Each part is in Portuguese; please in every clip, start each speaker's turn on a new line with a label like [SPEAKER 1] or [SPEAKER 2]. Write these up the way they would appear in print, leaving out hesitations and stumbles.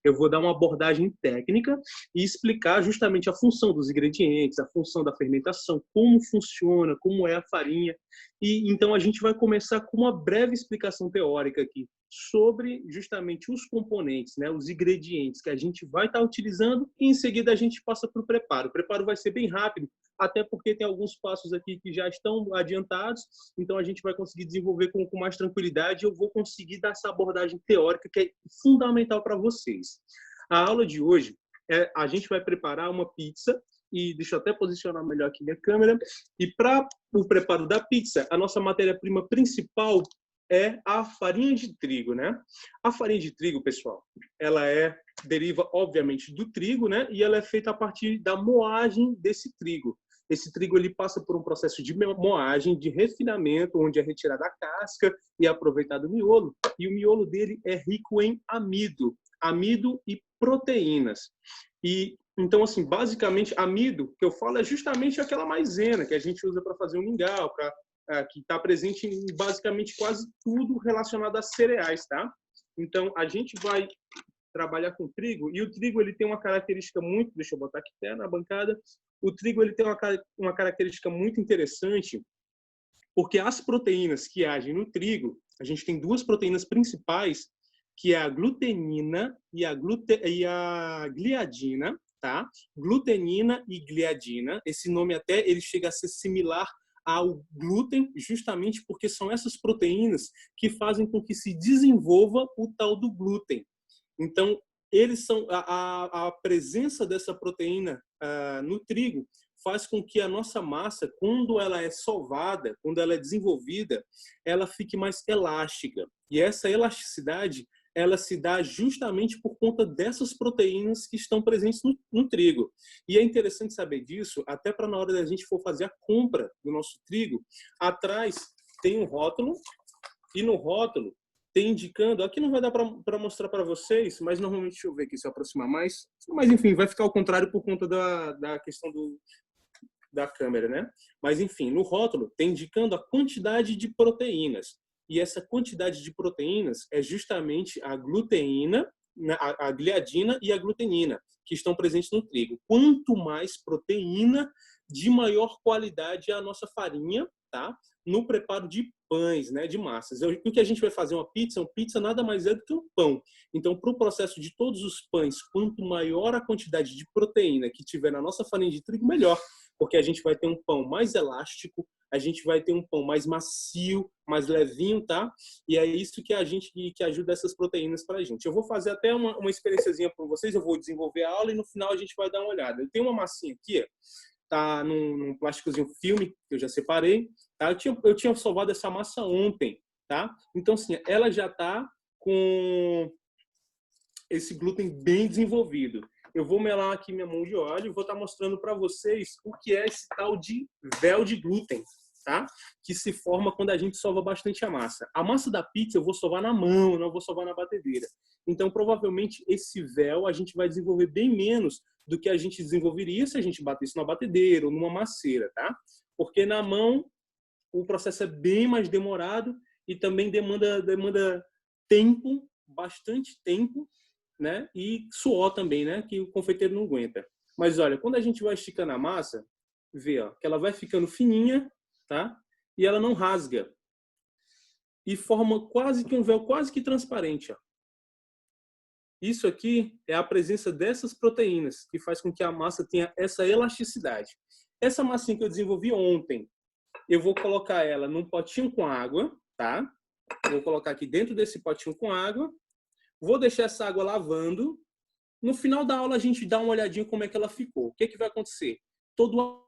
[SPEAKER 1] Eu vou dar uma abordagem técnica e explicar justamente a função dos ingredientes, a função da fermentação, como funciona, como é a farinha. E então a gente vai começar com uma breve explicação teórica aqui sobre justamente os componentes, né, os ingredientes que a gente vai estar utilizando, e em seguida a gente passa para o preparo. O preparo vai ser bem rápido, até porque tem alguns passos aqui que já estão adiantados, então a gente vai conseguir desenvolver com mais tranquilidade, e eu vou conseguir dar essa abordagem teórica que é fundamental para vocês. A aula de hoje, a gente vai preparar uma pizza, e deixa eu até posicionar melhor aqui minha câmera, e para o preparo da pizza, a nossa matéria-prima principal é a farinha de trigo, né? A farinha de trigo, pessoal, ela deriva, obviamente, do trigo, né? E ela é feita a partir da moagem desse trigo. Esse trigo ele passa por um processo de moagem, de refinamento, onde é retirada a casca e é aproveitado o miolo. E o miolo dele é rico em amido e proteínas. E então, assim, basicamente, amido, que eu falo, é justamente aquela maisena que a gente usa para fazer um mingau, que está presente em basicamente quase tudo relacionado a cereais, tá? Então, a gente vai trabalhar com trigo, e o trigo ele tem uma característica muito, deixa eu botar aqui até na bancada, o trigo ele tem uma característica muito interessante, porque as proteínas que agem no trigo, a gente tem duas proteínas principais, que é a glutenina e a gliadina, tá? Glutenina e gliadina, esse nome até ele chega a ser similar ao glúten, justamente porque são essas proteínas que fazem com que se desenvolva o tal do glúten. Então, eles são a presença dessa proteína no trigo faz com que a nossa massa, quando ela é sovada, quando ela é desenvolvida, ela fique mais elástica. E essa elasticidade ela se dá justamente por conta dessas proteínas que estão presentes no trigo. E é interessante saber disso, até para na hora da gente for fazer a compra do nosso trigo, atrás tem um rótulo, e no rótulo tem indicando, aqui não vai dar para mostrar para vocês, mas normalmente, deixa eu ver aqui se eu aproximar mais, mas enfim, vai ficar ao contrário por conta da questão da câmera, né? Mas enfim, no rótulo tem indicando a quantidade de proteínas. E essa quantidade de proteínas é justamente a gluteína, a gliadina e a glutenina, que estão presentes no trigo. Quanto mais proteína, de maior qualidade é a nossa farinha, tá? No preparo de pães, né, de massas. O que a gente vai fazer uma pizza nada mais é do que um pão. Então, para o processo de todos os pães, quanto maior a quantidade de proteína que tiver na nossa farinha de trigo, melhor, porque a gente vai ter um pão mais elástico, a gente vai ter um pão mais macio, mais levinho, tá? E é isso que ajuda essas proteínas para a gente. Eu vou fazer até uma experiênciazinha para vocês, eu vou desenvolver a aula e no final a gente vai dar uma olhada. Eu tenho uma massinha aqui, ó, tá num plásticozinho filme que eu já separei, tá? Eu tinha sovado essa massa ontem, tá? Então, assim, ela já tá com esse glúten bem desenvolvido. Eu vou melar aqui minha mão de óleo e vou estar mostrando para vocês o que é esse tal de véu de glúten, tá? Que se forma quando a gente sova bastante a massa. A massa da pizza eu vou sovar na mão, não vou sovar na batedeira. Então, provavelmente, esse véu a gente vai desenvolver bem menos do que a gente desenvolveria se a gente batesse na batedeira ou numa masseira, tá? Porque na mão o processo é bem mais demorado e também demanda tempo, bastante tempo, né? E suor também, né? Que o confeiteiro não aguenta. Mas olha, quando a gente vai esticando a massa, vê, ó, que ela vai ficando fininha, tá? E ela não rasga. E forma quase que um véu quase que transparente, ó. Isso aqui é a presença dessas proteínas que faz com que a massa tenha essa elasticidade. Essa massinha que eu desenvolvi ontem, eu vou colocar ela num potinho com água, tá? Vou colocar aqui dentro desse potinho com água. Vou deixar essa água lavando. No final da aula, a gente dá uma olhadinha como é que ela ficou. O que, que vai acontecer? Todo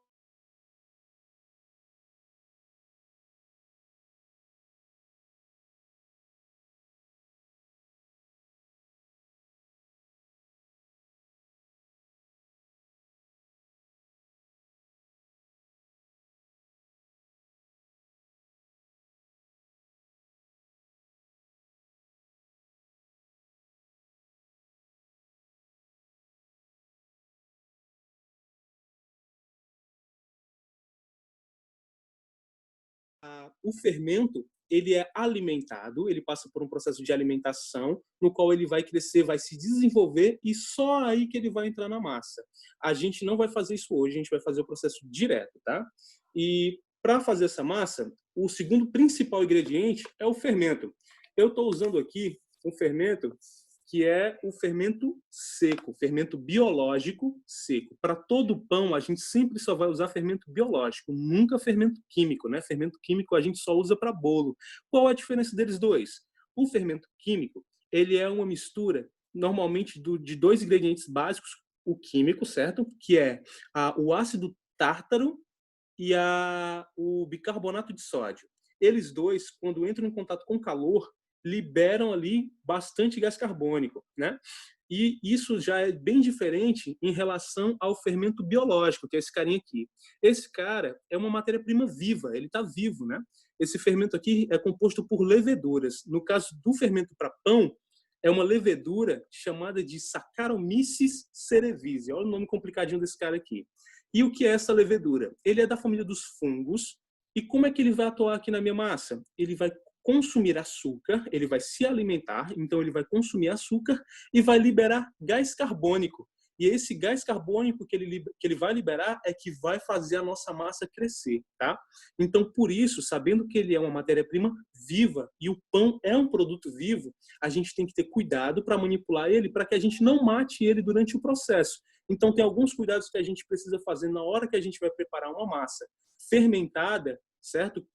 [SPEAKER 1] o fermento ele é alimentado, ele passa por um processo de alimentação, no qual ele vai crescer, vai se desenvolver, e só aí que ele vai entrar na massa. A gente não vai fazer isso hoje, a gente vai fazer o processo direto, tá? E para fazer essa massa, o segundo principal ingrediente é o fermento. Eu estou usando aqui um fermento que é o fermento seco, fermento biológico seco. Para todo pão, a gente sempre só vai usar fermento biológico, nunca fermento químico, né? Fermento químico a gente só usa para bolo. Qual a diferença deles dois? O fermento químico, ele é uma mistura, normalmente, de dois ingredientes básicos, o químico, certo? Que é o ácido tártaro e o bicarbonato de sódio. Eles dois, quando entram em contato com calor, liberam ali bastante gás carbônico, né? E isso já é bem diferente em relação ao fermento biológico, que é esse carinha aqui. Esse cara é uma matéria-prima viva, ele está vivo, né? Esse fermento aqui é composto por leveduras. No caso do fermento para pão, é uma levedura chamada de Saccharomyces cerevisiae. Olha o nome complicadinho desse cara aqui. E o que é essa levedura? Ele é da família dos fungos. E como é que ele vai atuar aqui na minha massa? Ele vai consumir açúcar, ele vai se alimentar, então ele vai consumir açúcar e vai liberar gás carbônico. E esse gás carbônico que ele vai liberar é que vai fazer a nossa massa crescer, tá? Então, por isso, sabendo que ele é uma matéria-prima viva e o pão é um produto vivo, a gente tem que ter cuidado para manipular ele, para que a gente não mate ele durante o processo. Então, tem alguns cuidados que a gente precisa fazer na hora que a gente vai preparar uma massa fermentada, certo?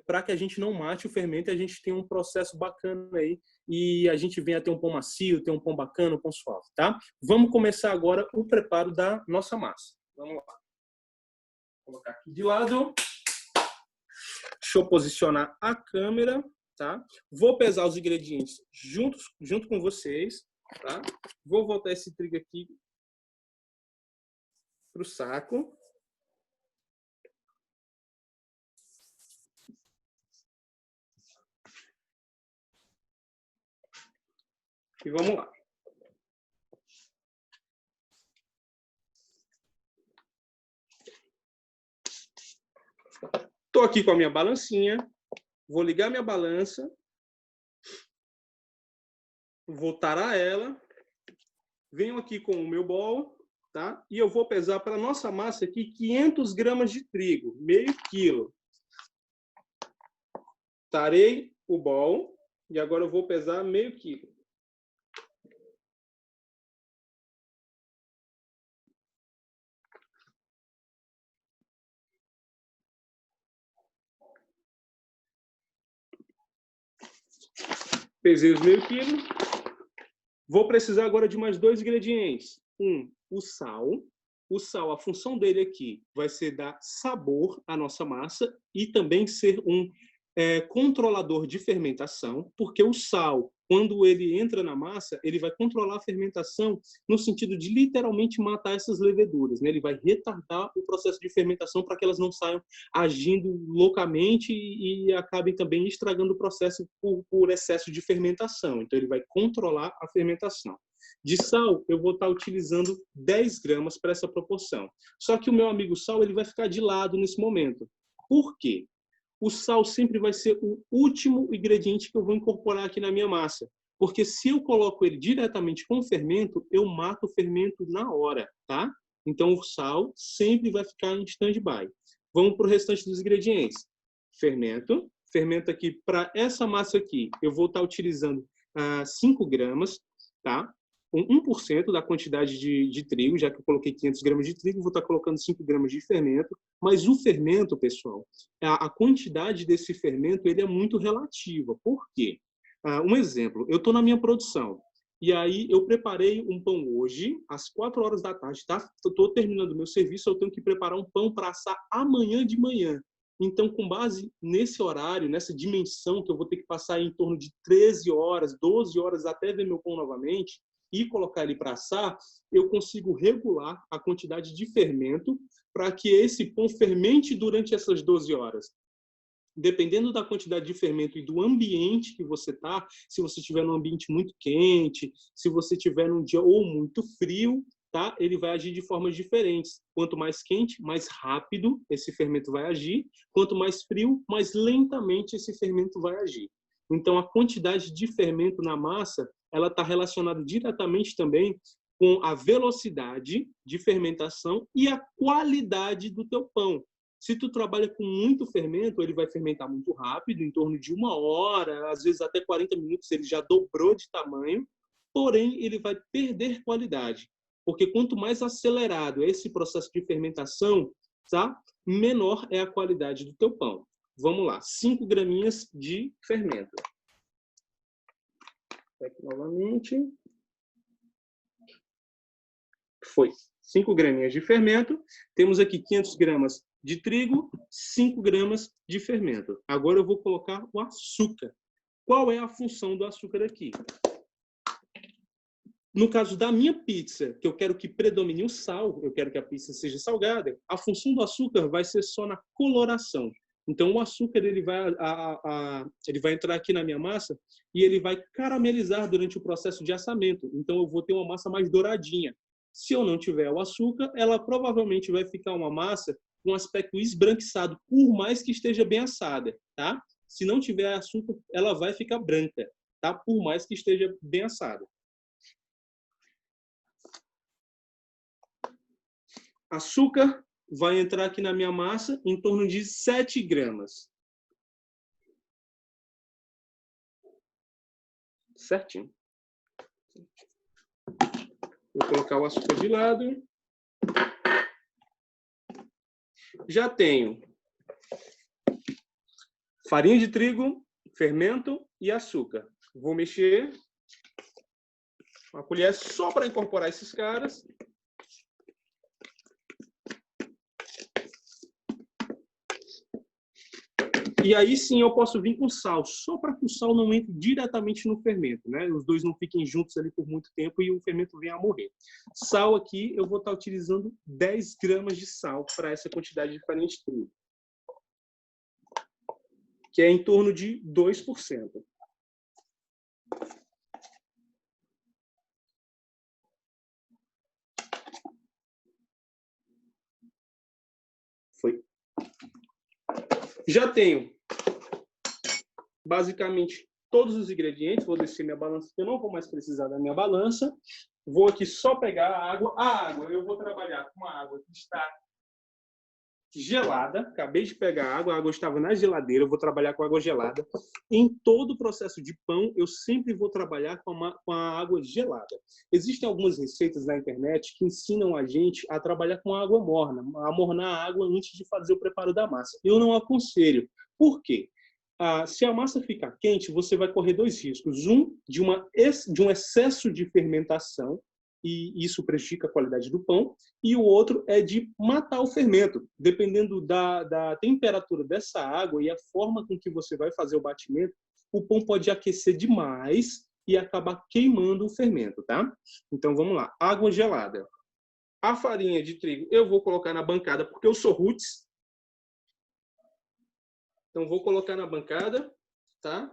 [SPEAKER 1] Para que a gente não mate o fermento e a gente tenha um processo bacana aí e a gente venha a ter um pão macio, ter um pão bacana, um pão suave, tá? Vamos começar agora o preparo da nossa massa. Vamos lá. Vou colocar aqui de lado. Deixa eu posicionar a câmera, tá? Vou pesar os ingredientes junto com vocês, tá? Vou voltar esse trigo aqui para o saco. E vamos lá. Estou aqui com a minha balancinha. Vou ligar minha balança. Vou tarar ela. Venho aqui com o meu bol, tá? E eu vou pesar para a nossa massa aqui 500 gramas de trigo, meio quilo. Tarei o bol e agora eu vou pesar meio quilo. Pesei os meio quilo. Vou precisar agora de mais dois ingredientes. O sal. O sal, a função dele aqui vai ser dar sabor à nossa massa e também ser um controlador de fermentação, porque o sal, quando ele entra na massa, ele vai controlar a fermentação no sentido de literalmente matar essas leveduras, né? Ele vai retardar o processo de fermentação para que elas não saiam agindo loucamente e acabem também estragando o processo por excesso de fermentação. Então, ele vai controlar a fermentação. De sal, eu vou estar utilizando 10 gramas para essa proporção. Só que o meu amigo sal ele vai ficar de lado nesse momento. Por quê? O sal sempre vai ser o último ingrediente que eu vou incorporar aqui na minha massa. Porque se eu coloco ele diretamente com o fermento, eu mato o fermento na hora, tá? Então, o sal sempre vai ficar em stand-by. Vamos para o restante dos ingredientes. Fermento. Fermento aqui, para essa massa aqui, eu vou estar utilizando 5 gramas, tá? 1% da quantidade de trigo, já que eu coloquei 500 gramas de trigo, vou estar colocando 5 gramas de fermento. Mas o fermento, pessoal, a quantidade desse fermento ele é muito relativa. Por quê? Um exemplo, eu estou na minha produção, e aí eu preparei um pão hoje, às 4 horas da tarde, tá? Estou terminando o meu serviço, eu tenho que preparar um pão para assar amanhã de manhã. Então, com base nesse horário, nessa dimensão que eu vou ter que passar em torno de 13 horas, 12 horas até ver meu pão novamente, e colocar ele para assar, eu consigo regular a quantidade de fermento para que esse pão fermente durante essas 12 horas. Dependendo da quantidade de fermento e do ambiente que você está, se você estiver num ambiente muito quente, se você estiver num dia ou muito frio, tá? Ele vai agir de formas diferentes. Quanto mais quente, mais rápido esse fermento vai agir. Quanto mais frio, mais lentamente esse fermento vai agir. Então, a quantidade de fermento na massa, ela está relacionada diretamente também com a velocidade de fermentação e a qualidade do teu pão. Se tu trabalha com muito fermento, ele vai fermentar muito rápido, em torno de 1 hora, às vezes até 40 minutos, ele já dobrou de tamanho, porém, ele vai perder qualidade. Porque quanto mais acelerado é esse processo de fermentação, tá? Menor é a qualidade do teu pão. Vamos lá, 5 graminhas de fermento. Aqui novamente. Foi 5 graminhas de fermento. Temos aqui 500 gramas de trigo, 5 gramas de fermento. Agora eu vou colocar o açúcar. Qual é a função do açúcar aqui? No caso da minha pizza, que eu quero que predomine o sal, eu quero que a pizza seja salgada, a função do açúcar vai ser só na coloração. Então, o açúcar ele vai entrar aqui na minha massa e ele vai caramelizar durante o processo de assamento. Então, eu vou ter uma massa mais douradinha. Se eu não tiver o açúcar, ela provavelmente vai ficar uma massa com aspecto esbranquiçado, por mais que esteja bem assada, tá? Se não tiver açúcar, ela vai ficar branca, tá? Por mais que esteja bem assada. Açúcar vai entrar aqui na minha massa em torno de 7 gramas. Certinho. Vou colocar o açúcar de lado. Já tenho farinha de trigo, fermento e açúcar. Vou mexer. Uma colher só para incorporar esses caras. E aí sim eu posso vir com sal, só para que o sal não entre diretamente no fermento, né? Os dois não fiquem juntos ali por muito tempo e o fermento venha a morrer. Sal aqui, eu vou estar utilizando 10 gramas de sal para essa quantidade de farinha de trigo, que é em torno de 2%. Foi. Já tenho basicamente todos os ingredientes. Vou descer minha balança, porque eu não vou mais precisar da minha balança. Vou aqui só pegar a água. A água, eu vou trabalhar com uma água que está gelada. Acabei de pegar a água estava na geladeira. Eu vou trabalhar com água gelada. Em todo o processo de pão, eu sempre vou trabalhar com a água gelada. Existem algumas receitas na internet que ensinam a gente a trabalhar com água morna, a mornar a água antes de fazer o preparo da massa. Eu não aconselho. Por quê? Se a massa ficar quente, você vai correr 2 riscos. Um, de um excesso de fermentação, e isso prejudica a qualidade do pão. E o outro é de matar o fermento. Dependendo da temperatura dessa água e a forma com que você vai fazer o batimento, o pão pode aquecer demais e acabar queimando o fermento, tá? Então, vamos lá. Água gelada. A farinha de trigo eu vou colocar na bancada, porque eu sou roots. Então, vou colocar na bancada, tá?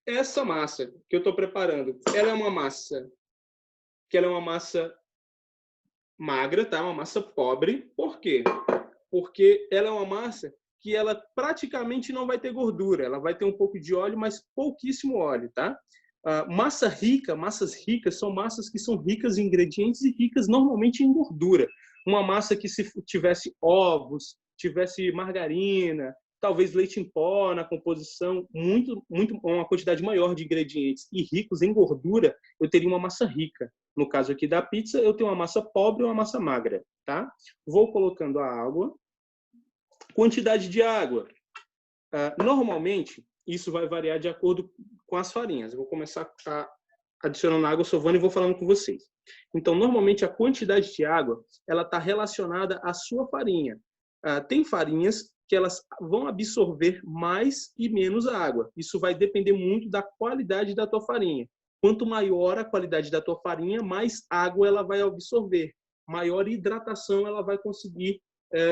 [SPEAKER 1] Essa massa que eu estou preparando, ela é uma massa magra, tá? Uma massa pobre. Por quê? Porque ela é uma massa que ela praticamente não vai ter gordura. Ela vai ter um pouco de óleo, mas pouquíssimo óleo, tá? Massas ricas são massas que são ricas em ingredientes e ricas normalmente em gordura. Uma massa que se tivesse ovos, tivesse margarina, talvez leite em pó na composição, uma quantidade maior de ingredientes e ricos em gordura, eu teria uma massa rica. No caso aqui da pizza, eu tenho uma massa pobre e uma massa magra, tá? Vou colocando a água. Quantidade de água. Normalmente, isso vai variar de acordo com as farinhas. Eu vou começar adicionando água, sovando e vou falando com vocês. Então, normalmente, a quantidade de água ela está relacionada à sua farinha. Tem farinhas que elas vão absorver mais e menos água. Isso vai depender muito da qualidade da tua farinha. Quanto maior a qualidade da tua farinha, mais água ela vai absorver. Maior hidratação ela vai conseguir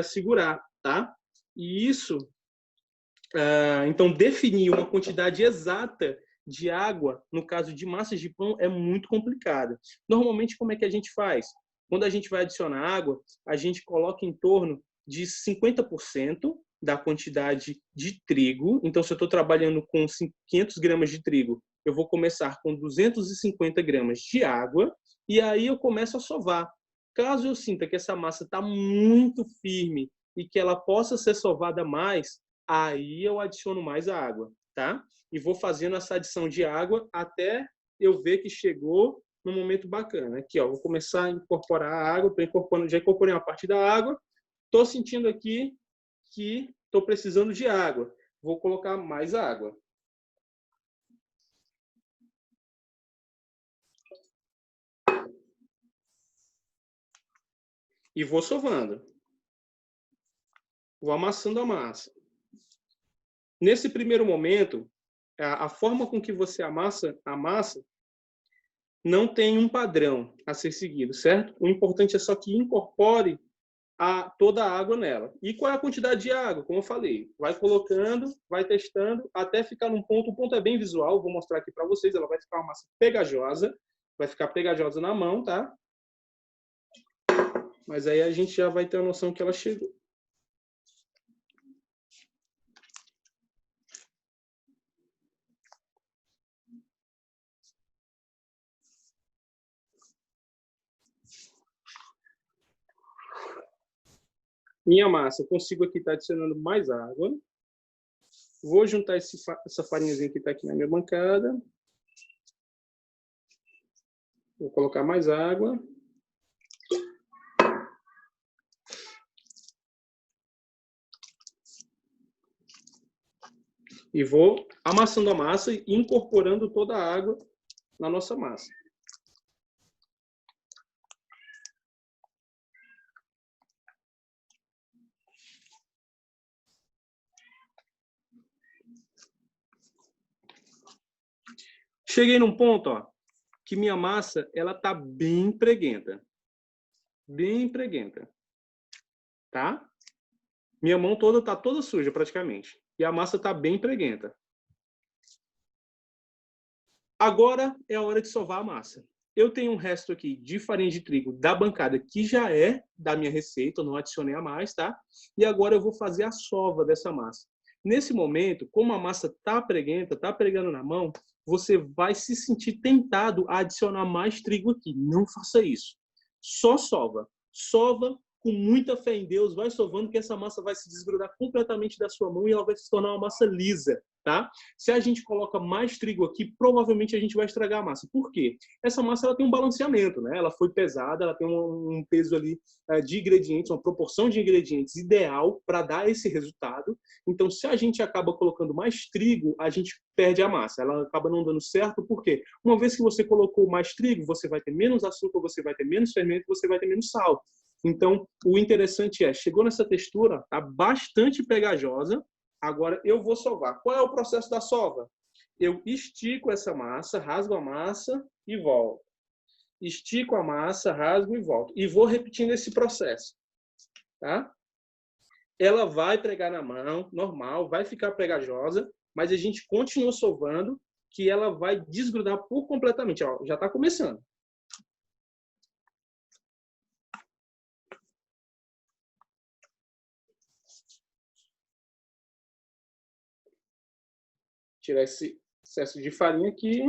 [SPEAKER 1] segurar, tá? E isso, então, definir uma quantidade exata de água, no caso de massas de pão, é muito complicada. Normalmente, como é que a gente faz? Quando a gente vai adicionar água, a gente coloca em torno de 50% da quantidade de trigo. Então, se eu estou trabalhando com 500 gramas de trigo, eu vou começar com 250 gramas de água e aí eu começo a sovar. Caso eu sinta que essa massa está muito firme e que ela possa ser sovada mais, aí eu adiciono mais a água, tá? E vou fazendo essa adição de água até eu ver que chegou no momento bacana. Aqui, ó, vou começar a incorporar a água, tô incorporando, já incorporei uma parte da água, estou sentindo aqui que estou precisando de água. Vou colocar mais água. E vou sovando. Vou amassando a massa. Nesse primeiro momento, a forma com que você amassa a massa não tem um padrão a ser seguido, certo? O importante é só que incorpore toda a água nela. E qual é a quantidade de água? Como eu falei, vai colocando, vai testando, até ficar num ponto. O ponto é bem visual, vou mostrar aqui para vocês. Ela vai ficar uma massa pegajosa, vai ficar pegajosa na mão, tá? Mas aí a gente já vai ter a noção que ela chegou. Minha massa, eu consigo aqui estar adicionando mais água. Vou juntar essa farinhazinha que está aqui na minha bancada. Vou colocar mais água. E vou amassando a massa e incorporando toda a água na nossa massa. Cheguei num ponto, ó, que minha massa ela tá bem preguenta. Bem preguenta. Tá? Minha mão toda tá toda suja praticamente. E a massa tá bem preguenta. Agora é a hora de sovar a massa. Eu tenho um resto aqui de farinha de trigo da bancada que já é da minha receita, eu não adicionei a mais, tá? E agora eu vou fazer a sova dessa massa. Nesse momento, como a massa tá preguenta, tá pregando na mão, você vai se sentir tentado a adicionar mais trigo aqui. Não faça isso. Só sova. Sova com muita fé em Deus, vai sovando que essa massa vai se desgrudar completamente da sua mão e ela vai se tornar uma massa lisa, tá? Se a gente coloca mais trigo aqui, provavelmente a gente vai estragar a massa. Por quê? Essa massa ela tem um balanceamento, né? Ela foi pesada, ela tem um peso ali de ingredientes, uma proporção de ingredientes ideal para dar esse resultado. Então, se a gente acaba colocando mais trigo, a gente perde a massa. Ela acaba não dando certo, por quê? Uma vez que você colocou mais trigo, você vai ter menos açúcar, você vai ter menos fermento, você vai ter menos sal. Então, o interessante é, chegou nessa textura, tá bastante pegajosa, agora eu vou sovar. Qual é o processo da sova? Eu estico essa massa, rasgo a massa e volto. Estico a massa, rasgo e volto. E vou repetindo esse processo, tá? Ela vai pregar na mão, normal, vai ficar pegajosa, mas a gente continua sovando, que ela vai desgrudar por completamente. Ó, já está começando. Tirar esse excesso de farinha aqui.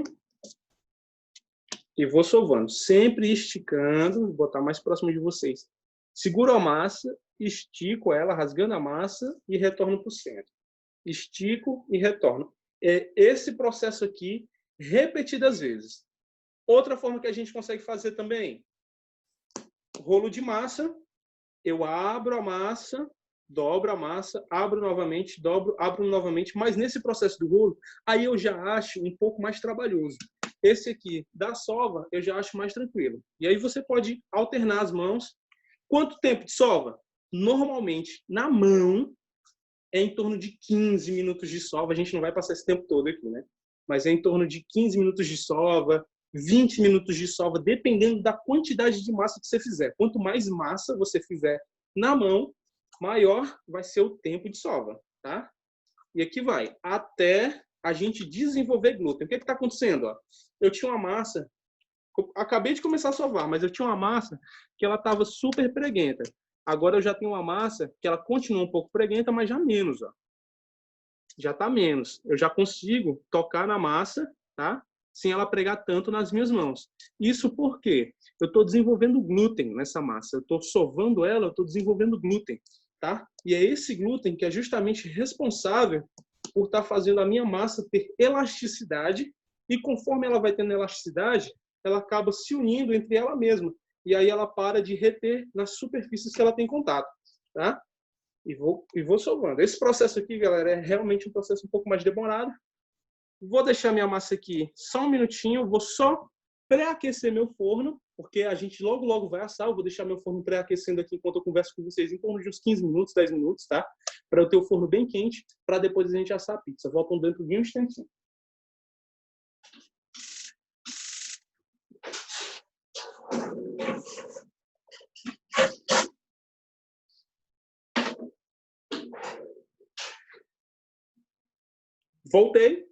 [SPEAKER 1] E vou sovando, sempre esticando, vou botar mais próximo de vocês. Seguro a massa, estico ela, rasgando a massa e retorno para o centro. Estico e retorno. Esse processo aqui, repetidas vezes. Outra forma que a gente consegue fazer também, rolo de massa, eu abro a massa, dobro a massa, abro novamente, dobro, abro novamente, mas nesse processo do rolo, aí eu já acho um pouco mais trabalhoso. Esse aqui da sova, eu já acho mais tranquilo. E aí você pode alternar as mãos. Quanto tempo de sova? Normalmente, na mão, é em torno de 15 minutos de sova. A gente não vai passar esse tempo todo aqui, né? Mas é em torno de 15 minutos de sova, 20 minutos de sova, dependendo da quantidade de massa que você fizer. Quanto mais massa você fizer na mão, maior vai ser o tempo de sova, tá? E aqui vai, até a gente desenvolver glúten. O que está acontecendo? Ó? Eu tinha uma massa, acabei de começar a sovar, mas eu tinha uma massa que ela estava super preguenta. Agora eu já tenho uma massa que ela continua um pouco preguenta, mas já menos. Ó. Já está menos. Eu já consigo tocar na massa, tá? Sem ela pregar tanto nas minhas mãos. Isso porque eu estou desenvolvendo glúten nessa massa. Eu estou sovando ela, eu estou desenvolvendo glúten, tá? E é esse glúten que é justamente responsável por estar fazendo a minha massa ter elasticidade, e conforme ela vai tendo elasticidade, ela acaba se unindo entre ela mesma. E aí ela para de reter nas superfícies que ela tem contato, tá? E vou sovando. Esse processo aqui, galera, é realmente um processo um pouco mais demorado. Vou deixar minha massa aqui só um minutinho, vou só pré-aquecer meu forno, porque a gente logo vai assar. Eu vou deixar meu forno pré-aquecendo aqui enquanto eu converso com vocês em torno de uns 15 minutos, 10 minutos, tá? Para eu ter o forno bem quente, para depois a gente assar a pizza. Voltam dentro de um instantinho. Voltei.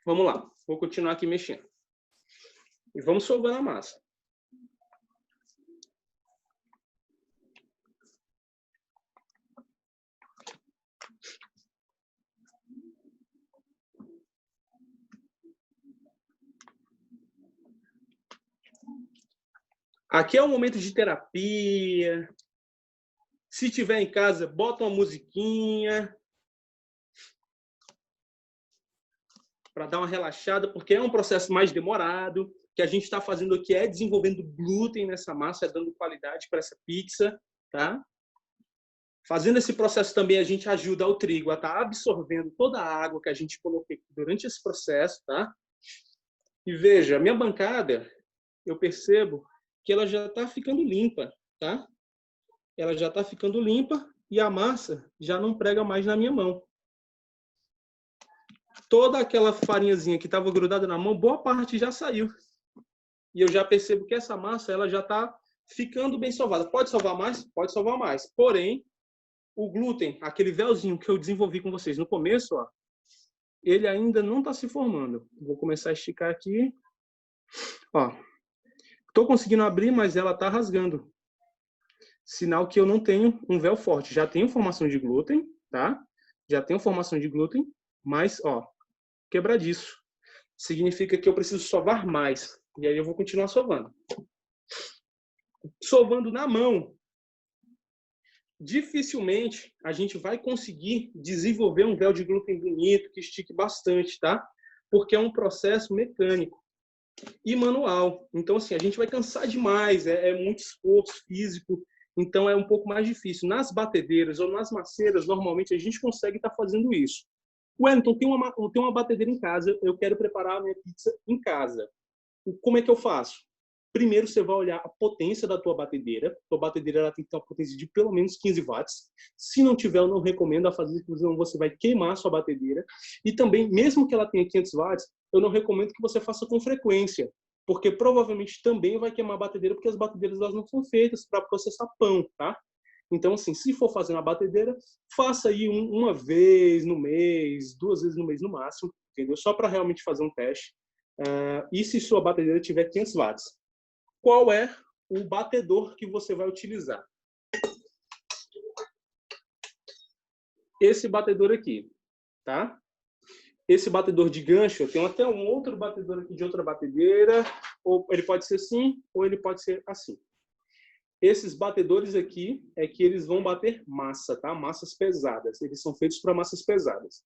[SPEAKER 1] Vamos lá. Vou continuar aqui mexendo. E vamos sovando a massa. Aqui é um momento de terapia. Se tiver em casa, bota uma musiquinha para dar uma relaxada, porque é um processo mais demorado. Que a gente está fazendo aqui é desenvolvendo glúten nessa massa, é dando qualidade para essa pizza, tá? Fazendo esse processo também, a gente ajuda o trigo a estar absorvendo toda a água que a gente colocou durante esse processo, tá? E veja, a minha bancada, eu percebo que ela já está ficando limpa, tá? Ela já está ficando limpa e a massa já não prega mais na minha mão. Toda aquela farinhazinha que estava grudada na mão, boa parte já saiu. E eu já percebo que essa massa ela já está ficando bem sovada. Pode sovar mais? Pode sovar mais. Porém, o glúten, aquele véuzinho que eu desenvolvi com vocês no começo, ó, ele ainda não está se formando. Vou começar a esticar aqui. Ó, estou conseguindo abrir, mas ela está rasgando. Sinal que eu não tenho um véu forte. Já tenho formação de glúten, tá? Já tenho formação de glúten, mas, ó, quebradiço. Significa que eu preciso sovar mais. E aí eu vou continuar sovando. Sovando na mão, dificilmente a gente vai conseguir desenvolver um véu de glúten bonito, que estique bastante, tá? Porque é um processo mecânico e manual. Então, assim, a gente vai cansar demais, é muito esforço físico, então é um pouco mais difícil. Nas batedeiras ou nas maceiras, normalmente a gente consegue estar fazendo isso. Wellington, tem uma batedeira em casa, eu quero preparar a minha pizza em casa. Como é que eu faço? Primeiro, você vai olhar a potência da tua batedeira. Tua batedeira ela tem que ter uma potência de pelo menos 15 watts. Se não tiver, eu não recomendo a fazer, porque senão você vai queimar a sua batedeira. E também, mesmo que ela tenha 500 watts, eu não recomendo que você faça com frequência, porque provavelmente também vai queimar a batedeira, porque as batedeiras elas não são feitas para processar pão, tá? Então, assim, se for fazer uma batedeira, faça aí uma vez no mês, 2 vezes no mês no máximo, entendeu? Só para realmente fazer um teste. E se sua batedeira tiver 500 watts? Qual é o batedor que você vai utilizar? Esse batedor aqui, tá? Esse batedor de gancho, eu tenho até um outro batedor aqui de outra batedeira, ou ele pode ser assim, ou ele pode ser assim. Esses batedores aqui é que eles vão bater massa, tá? Massas pesadas. Eles são feitos para massas pesadas.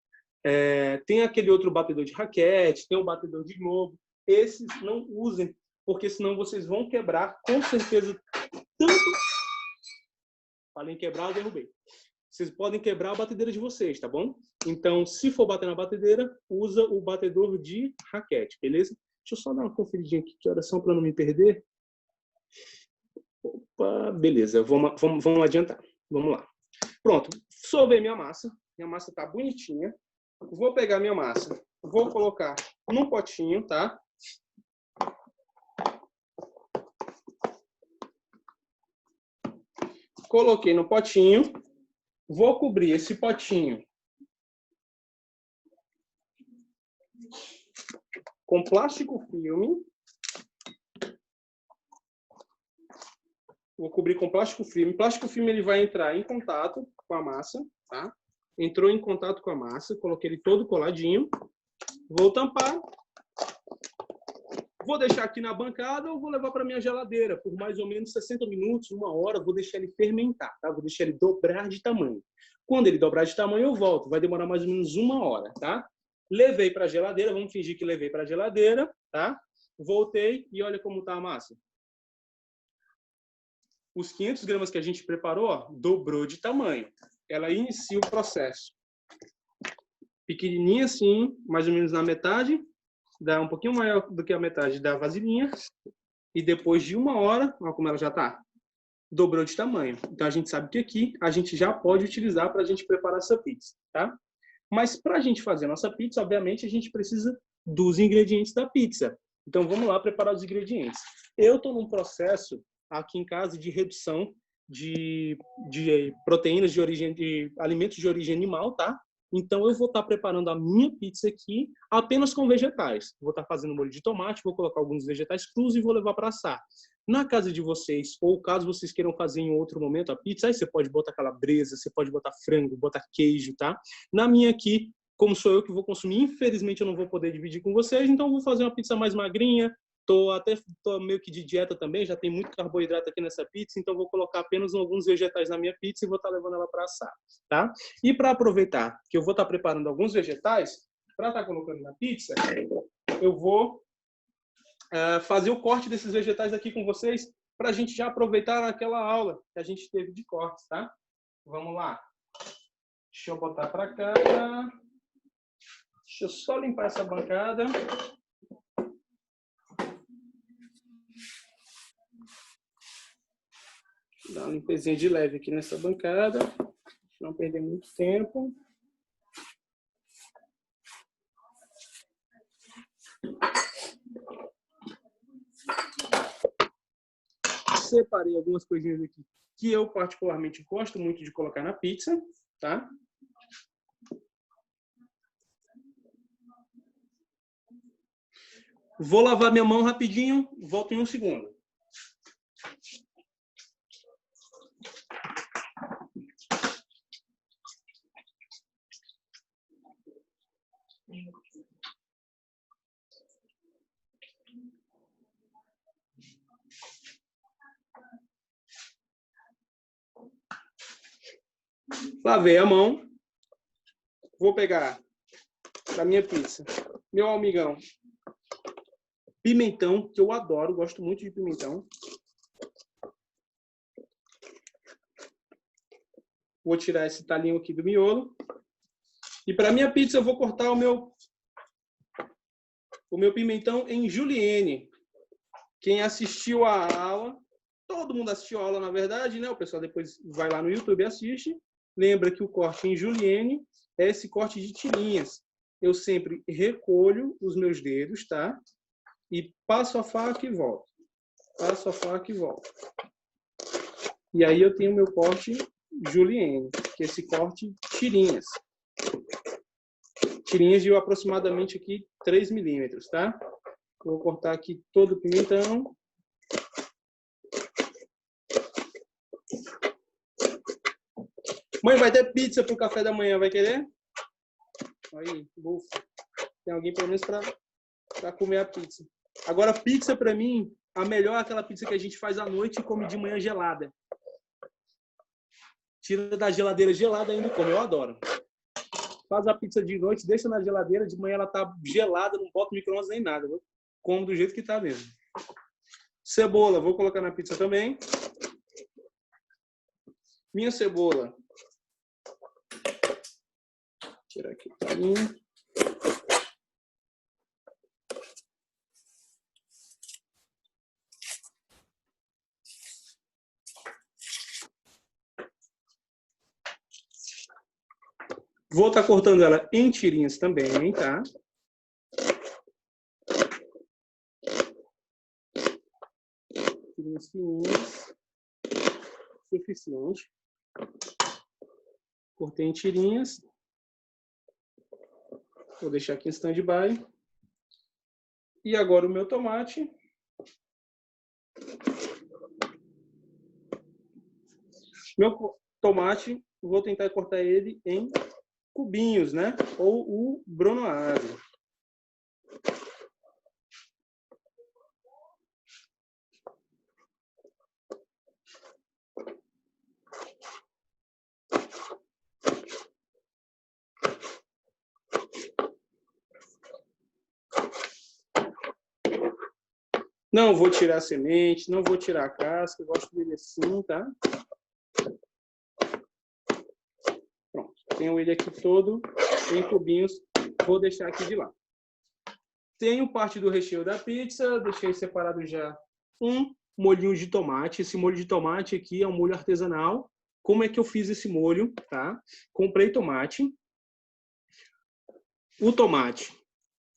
[SPEAKER 1] Tem aquele outro batedor de raquete, tem o batedor de globo. Esses não usem, porque senão vocês vão quebrar, com certeza, tanto... Falei em quebrar, eu derrubei. Vocês podem quebrar a batedeira de vocês, tá bom? Então, se for bater na batedeira, usa o batedor de raquete, beleza? Deixa eu só dar uma conferidinha aqui, que horas são para não me perder. Opa, beleza, vamos adiantar. Vamos lá. Pronto, sovei minha massa. Minha massa tá bonitinha. Vou pegar minha massa, vou colocar num potinho, tá? Coloquei no potinho. Vou cobrir esse potinho com plástico filme. Vou cobrir com plástico filme. Plástico filme ele vai entrar em contato com a massa, tá? Entrou em contato com a massa, coloquei ele todo coladinho. Vou tampar. Vou deixar aqui na bancada ou vou levar para minha geladeira por mais ou menos 60 minutos, 1 hora. Vou deixar ele fermentar, tá? Vou deixar ele dobrar de tamanho. Quando ele dobrar de tamanho, eu volto. Vai demorar mais ou menos 1 hora, tá? Levei para a geladeira. Vamos fingir que levei para a geladeira, tá? Voltei e olha como tá a massa. Os 500 gramas que a gente preparou, ó, dobrou de tamanho. Ela inicia o processo. Pequenininha assim, mais ou menos na metade. Dá um pouquinho maior do que a metade da vasilhinha. E depois de 1 hora, olha como ela já está. Dobrou de tamanho. Então, a gente sabe que aqui a gente já pode utilizar para a gente preparar essa pizza, tá? Mas para a gente fazer a nossa pizza, obviamente, a gente precisa dos ingredientes da pizza. Então, vamos lá preparar os ingredientes. Eu estou num processo aqui em casa de redução de proteínas de origem, de alimentos de origem animal, tá? Então, eu vou estar preparando a minha pizza aqui apenas com vegetais. Vou estar fazendo molho de tomate, vou colocar alguns vegetais crus e vou levar para assar. Na casa de vocês, ou caso vocês queiram fazer em outro momento a pizza, aí você pode botar calabresa, você pode botar frango, botar queijo, tá? Na minha aqui, como sou eu que vou consumir, infelizmente eu não vou poder dividir com vocês, então eu vou fazer uma pizza mais magrinha. Tô meio que de dieta também, já tem muito carboidrato aqui nessa pizza, então vou colocar apenas alguns vegetais na minha pizza e vou estar levando ela para assar, tá? E para aproveitar que eu vou estar preparando alguns vegetais, para estar colocando na pizza, eu vou fazer o corte desses vegetais aqui com vocês, para a gente já aproveitar naquela aula que a gente teve de cortes, tá? Vamos lá. Deixa eu botar para cá. Deixa eu só limpar essa bancada. Dar uma limpezinha de leve aqui nessa bancada, não perder muito tempo. Separei algumas coisinhas aqui que eu particularmente gosto muito de colocar na pizza, tá? Vou lavar minha mão rapidinho, volto em um segundo. Lavei a mão. Vou pegar da minha pizza meu almigão, pimentão, que eu adoro, gosto muito de pimentão. Vou tirar esse talinho aqui do miolo. E para minha pizza eu vou cortar o meu pimentão em julienne. Quem assistiu a aula, todo mundo assistiu a aula, na verdade, né? O pessoal depois vai lá no YouTube e assiste. Lembra que o corte em julienne é esse corte de tirinhas. Eu sempre recolho os meus dedos, tá? E passo a faca e volto. Passo a faca e volto. E aí eu tenho meu corte julienne, que é esse corte tirinhas. Tirinhas de aproximadamente aqui 3 milímetros, tá? Vou cortar aqui todo o pimentão. Mãe, vai ter pizza pro café da manhã, vai querer? Aí, bufa. Tem alguém pelo menos para comer a pizza. Agora, pizza para mim, a melhor é aquela pizza que a gente faz à noite e come de manhã gelada. Tira da geladeira gelada ainda come, eu adoro. Faz a pizza de noite, deixa na geladeira, de manhã ela tá gelada, não bota micro-ondas nem nada. Eu como do jeito que tá mesmo. Cebola, vou colocar na pizza também. Minha cebola. Tirar aqui o talinho. Vou estar cortando ela em tirinhas também, tá? Tirinhas fininhas. Suficiente. Cortei em tirinhas. Vou deixar aqui em stand-by. E agora o meu tomate. Meu tomate, vou tentar cortar ele em cubinhos, né? Ou o bronoise. Não vou tirar a semente, não vou tirar a casca, eu gosto dele assim, tá? Pronto, tenho ele aqui todo em cubinhos, vou deixar aqui de lado. Tenho parte do recheio da pizza, deixei separado já um molhinho de tomate. Esse molho de tomate aqui é um molho artesanal. Como é que eu fiz esse molho, tá? Comprei tomate. O tomate,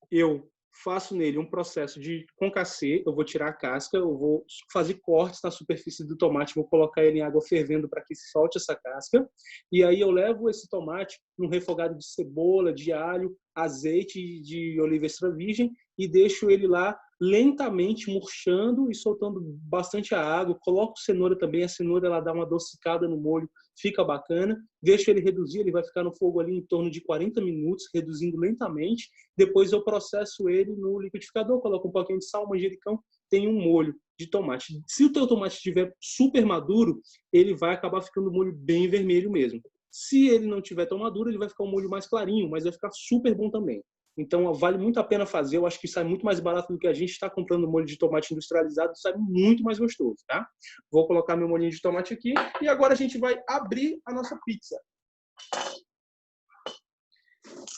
[SPEAKER 1] eu faço nele um processo de concassê, eu vou tirar a casca, eu vou fazer cortes na superfície do tomate, vou colocar ele em água fervendo para que solte essa casca, e aí eu levo esse tomate num refogado de cebola, de alho, azeite de oliva extra virgem e deixo ele lá lentamente murchando e soltando bastante a água. Coloco cenoura também, a cenoura ela dá uma adocicada no molho, fica bacana. Deixo ele reduzir, ele vai ficar no fogo ali em torno de 40 minutos, reduzindo lentamente. Depois eu processo ele no liquidificador, coloco um pouquinho de sal, manjericão, tem um molho de tomate. Se o teu tomate estiver super maduro, ele vai acabar ficando um molho bem vermelho mesmo. Se ele não estiver tão maduro, ele vai ficar um molho mais clarinho, mas vai ficar super bom também. Então, vale muito a pena fazer. Eu acho que sai muito mais barato do que a gente está comprando molho de tomate industrializado. Sai muito mais gostoso, tá? Vou colocar meu molhinho de tomate aqui. E agora a gente vai abrir a nossa pizza.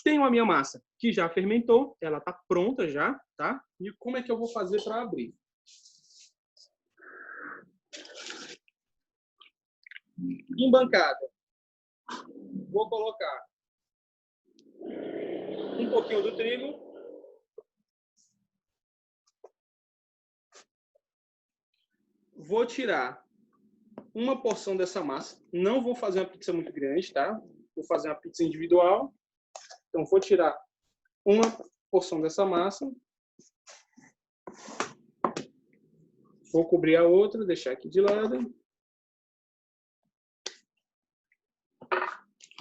[SPEAKER 1] Tenho a minha massa, que já fermentou. Ela está pronta já, tá? E como é que eu vou fazer para abrir? Em bancada, vou colocar um pouquinho do trigo. Vou tirar uma porção dessa massa. Não vou fazer uma pizza muito grande, tá? Vou fazer uma pizza individual. Então, vou tirar uma porção dessa massa. Vou cobrir a outra, deixar aqui de lado.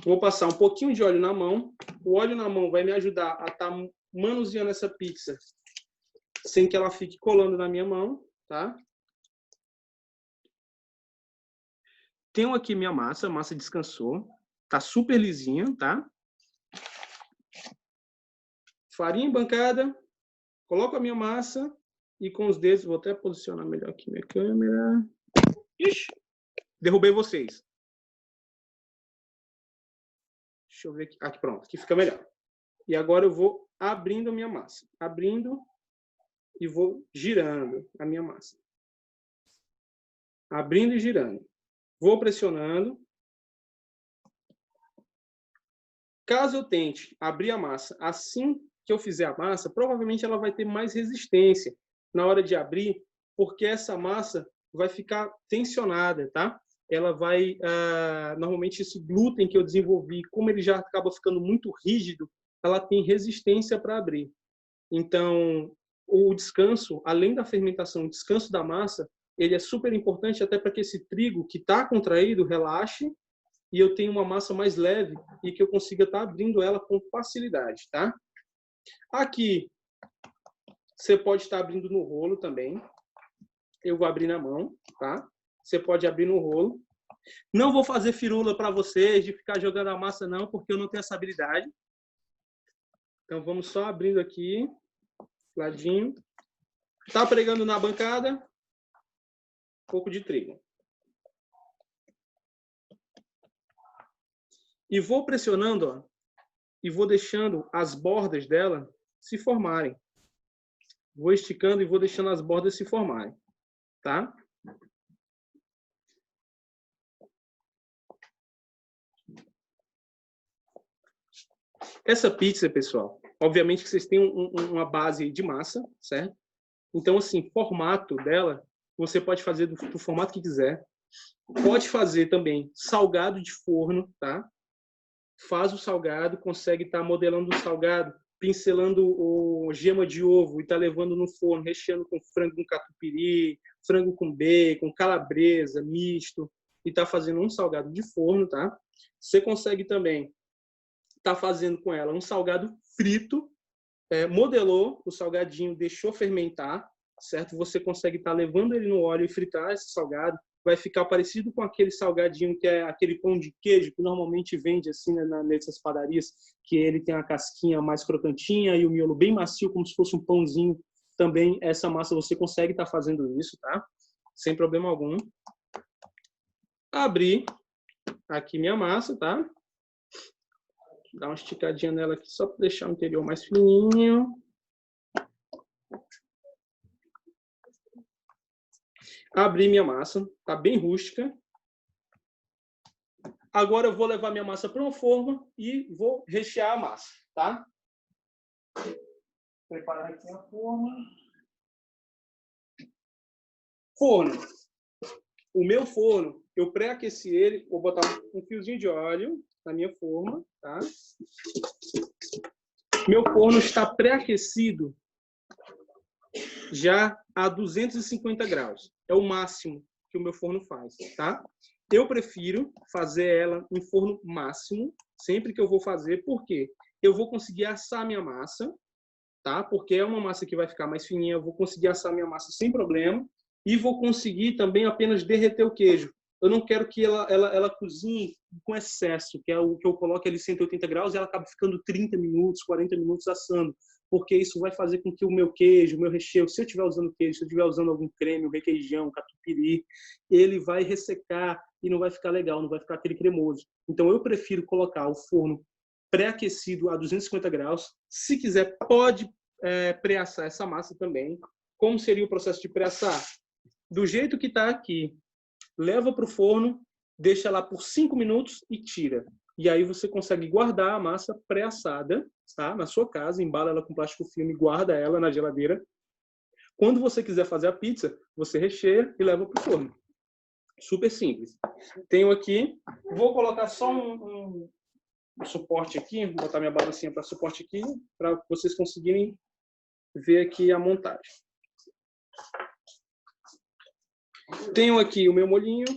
[SPEAKER 1] Vou passar um pouquinho de óleo na mão. O óleo na mão vai me ajudar a estar manuseando essa pizza sem que ela fique colando na minha mão, tá? Tenho aqui minha massa, a massa descansou. Tá super lisinha, tá? Farinha em bancada. Coloco a minha massa e com os dedos, vou até posicionar melhor aqui minha câmera. Ixi, derrubei vocês. Deixa eu ver aqui. Aqui, pronto, aqui fica melhor. E agora eu vou abrindo a minha massa. Abrindo e vou girando a minha massa. Abrindo e girando. Vou pressionando. Caso eu tente abrir a massa assim que eu fizer a massa, provavelmente ela vai ter mais resistência na hora de abrir, porque essa massa vai ficar tensionada, tá? Ela vai, normalmente esse glúten que eu desenvolvi, como ele já acaba ficando muito rígido, ela tem resistência para abrir. Então, o descanso, além da fermentação, o descanso da massa, ele é super importante até para que esse trigo que está contraído relaxe e eu tenho uma massa mais leve e que eu consiga estar abrindo ela com facilidade, tá? Aqui, você pode estar abrindo no rolo também. Eu vou abrir na mão, tá? Você pode abrir no rolo. Não vou fazer firula para vocês de ficar jogando a massa, não, porque eu não tenho essa habilidade. Então, vamos só abrindo aqui, ladinho. Tá pregando na bancada, um pouco de trigo. E vou pressionando, ó, e vou deixando as bordas dela se formarem. Vou esticando e vou deixando as bordas se formarem, tá? Essa pizza, pessoal, obviamente que vocês têm uma base de massa, certo? Então, assim, formato dela, você pode fazer do formato que quiser. Pode fazer também salgado de forno, tá? Faz o salgado, consegue estar modelando o salgado pincelando o gema de ovo e está levando no forno, recheando com frango com catupiry, frango com bacon, calabresa, misto, e está fazendo um salgado de forno, tá? Você consegue também estar fazendo com ela um salgado frito, modelou o salgadinho, deixou fermentar, certo? Você consegue estar levando ele no óleo e fritar esse salgado, vai ficar parecido com aquele salgadinho que é aquele pão de queijo que normalmente vende assim, né, nessas padarias, que ele tem a casquinha mais crocantinha e o miolo bem macio, como se fosse um pãozinho. Também essa massa você consegue estar fazendo isso, tá? Sem problema algum. Abri aqui minha massa, tá? Dá uma esticadinha nela aqui só para deixar o interior mais fininho. Abri minha massa, tá bem rústica. Agora eu vou levar minha massa para uma forma e vou rechear a massa, tá? Preparar aqui a forma. Forno. O meu forno, eu pré-aqueci ele, vou botar um fiozinho de óleo na minha forma, tá? Meu forno está pré-aquecido já a 250 graus. É o máximo que o meu forno faz, tá? Eu prefiro fazer ela em forno máximo, sempre que eu vou fazer, porque eu vou conseguir assar minha massa, tá? Porque é uma massa que vai ficar mais fininha, eu vou conseguir assar minha massa sem problema e vou conseguir também apenas derreter o queijo. Eu não quero que ela cozinhe com excesso, que é o que eu coloco ali 180 graus e ela acaba ficando 30 minutos, 40 minutos assando, porque isso vai fazer com que o meu queijo, o meu recheio, se eu estiver usando queijo, se eu estiver usando algum creme, um requeijão, um catupiry, ele vai ressecar e não vai ficar legal, não vai ficar aquele cremoso. Então eu prefiro colocar o forno pré-aquecido a 250 graus. Se quiser, pode pré-assar essa massa também. Como seria o processo de pré-assar? Do jeito que está aqui, leva para o forno, deixa lá por 5 minutos e tira. E aí você consegue guardar a massa pré-assada, tá? Na sua casa, embala ela com plástico filme, guarda ela na geladeira. Quando você quiser fazer a pizza, você recheia e leva para o forno. Super simples. Tenho aqui, vou colocar só um suporte aqui, vou botar minha balancinha para suporte aqui, para vocês conseguirem ver aqui a montagem. Tenho aqui o meu molhinho,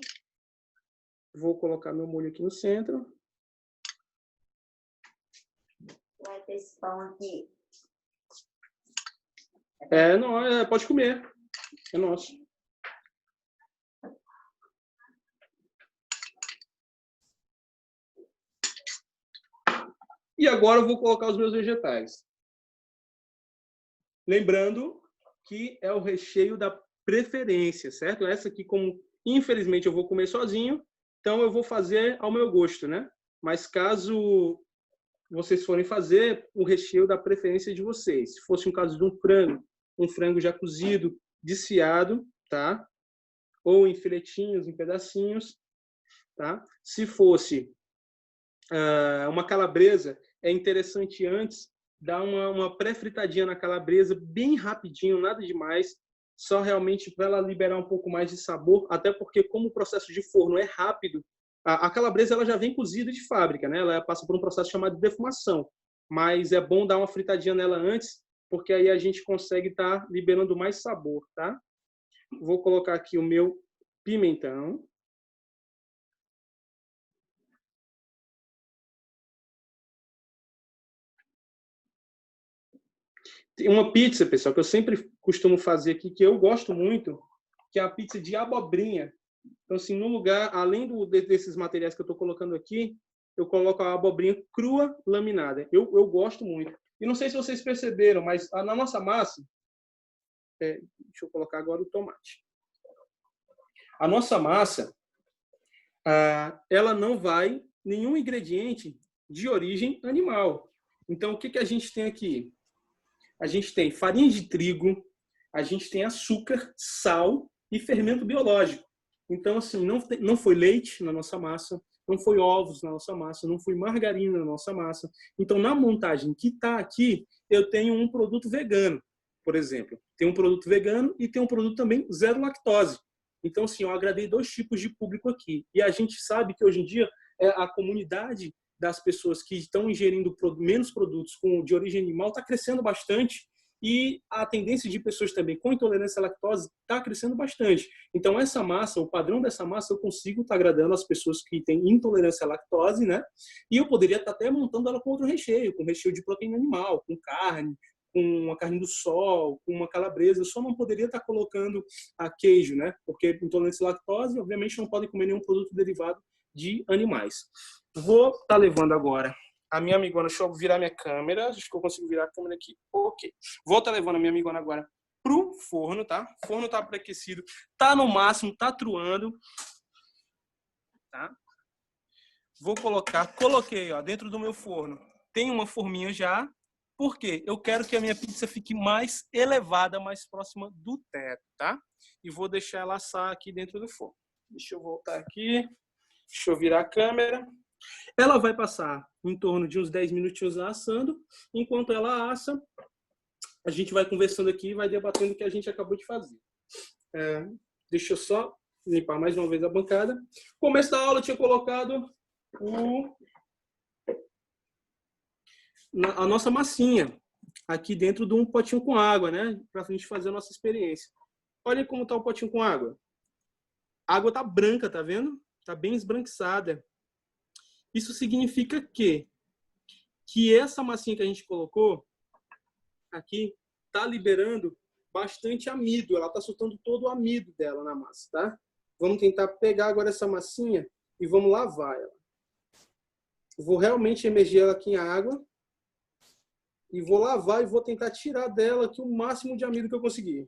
[SPEAKER 1] vou colocar meu molho aqui no centro.
[SPEAKER 2] Vai ter esse pão aqui.
[SPEAKER 1] Não, pode comer, é nosso. E agora eu vou colocar os meus vegetais. Lembrando que é o recheio da preferência, certo? Essa aqui, como infelizmente eu vou comer sozinho, então eu vou fazer ao meu gosto, né? Mas caso vocês forem fazer, o recheio da preferência de vocês. Se fosse um caso de um frango já cozido, desfiado, tá? Ou em filetinhos, em pedacinhos, tá? Se fosse uma calabresa, é interessante antes dar uma pré-fritadinha na calabresa, bem rapidinho, nada demais, só realmente para ela liberar um pouco mais de sabor, até porque como o processo de forno é rápido, a calabresa ela já vem cozida de fábrica, né? Ela passa por um processo chamado de defumação, mas é bom dar uma fritadinha nela antes, porque aí a gente consegue estar liberando mais sabor, tá? Vou colocar aqui o meu pimentão. Tem uma pizza, pessoal, que eu sempre costumo fazer aqui, que eu gosto muito, que é a pizza de abobrinha. Então, assim, no lugar, além desses materiais que eu estou colocando aqui, eu coloco a abobrinha crua laminada. Eu gosto muito. E não sei se vocês perceberam, mas na nossa massa... deixa eu colocar agora o tomate. A nossa massa, ela não vai nenhum ingrediente de origem animal. Então, o que a gente tem aqui? A gente tem farinha de trigo, a gente tem açúcar, sal e fermento biológico. Então, assim, não foi leite na nossa massa, não foi ovos na nossa massa, não foi margarina na nossa massa. Então, na montagem que está aqui, eu tenho um produto vegano, por exemplo. Tem um produto vegano e tem um produto também zero lactose. Então, assim, eu agradei 2 tipos de público aqui. E a gente sabe que, hoje em dia, a comunidade das pessoas que estão ingerindo menos produtos de origem animal está crescendo bastante, e a tendência de pessoas também com intolerância à lactose está crescendo bastante. Então, essa massa, o padrão dessa massa, eu consigo estar agradando as pessoas que têm intolerância à lactose, né? E eu poderia estar até montando ela com outro recheio, com recheio de proteína animal, com carne, com uma carne do sol, com uma calabresa. Eu só não poderia estar colocando a queijo, né? Porque intolerância à lactose, obviamente, não podem comer nenhum produto derivado de animais. Vou estar levando agora a minha amigona, deixa eu virar minha câmera, acho que eu consigo virar a câmera aqui, ok. Vou estar levando a minha amigona agora pro forno, tá? O forno tá pré-aquecido, tá no máximo, tá truando, tá? Vou coloquei, ó, dentro do meu forno, tem uma forminha já, porque eu quero que a minha pizza fique mais elevada, mais próxima do teto, tá? E vou deixar ela assar aqui dentro do forno. Deixa eu voltar aqui, deixa eu virar a câmera. Ela vai passar em torno de uns 10 minutinhos assando. Enquanto ela assa, a gente vai conversando aqui e vai debatendo o que a gente acabou de fazer. Deixa eu só limpar mais uma vez a bancada. No começo da aula eu tinha colocado a nossa massinha aqui dentro de um potinho com água, né? Para a gente fazer a nossa experiência. Olha como está o potinho com água. A água está branca, tá vendo? Está bem esbranquiçada. Isso significa que essa massinha que a gente colocou aqui está liberando bastante amido. Ela está soltando todo o amido dela na massa, tá? Vamos tentar pegar agora essa massinha e vamos lavar ela. Vou realmente emergir ela aqui em água e vou lavar e vou tentar tirar dela aqui o máximo de amido que eu conseguir.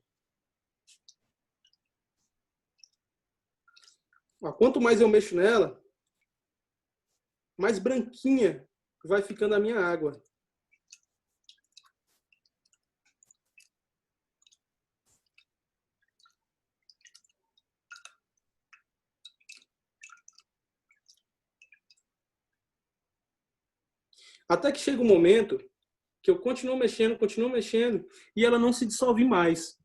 [SPEAKER 1] Ó, quanto mais eu mexo nela, mais branquinha vai ficando a minha água. Até que chega um momento que eu continuo mexendo, e ela não se dissolve mais.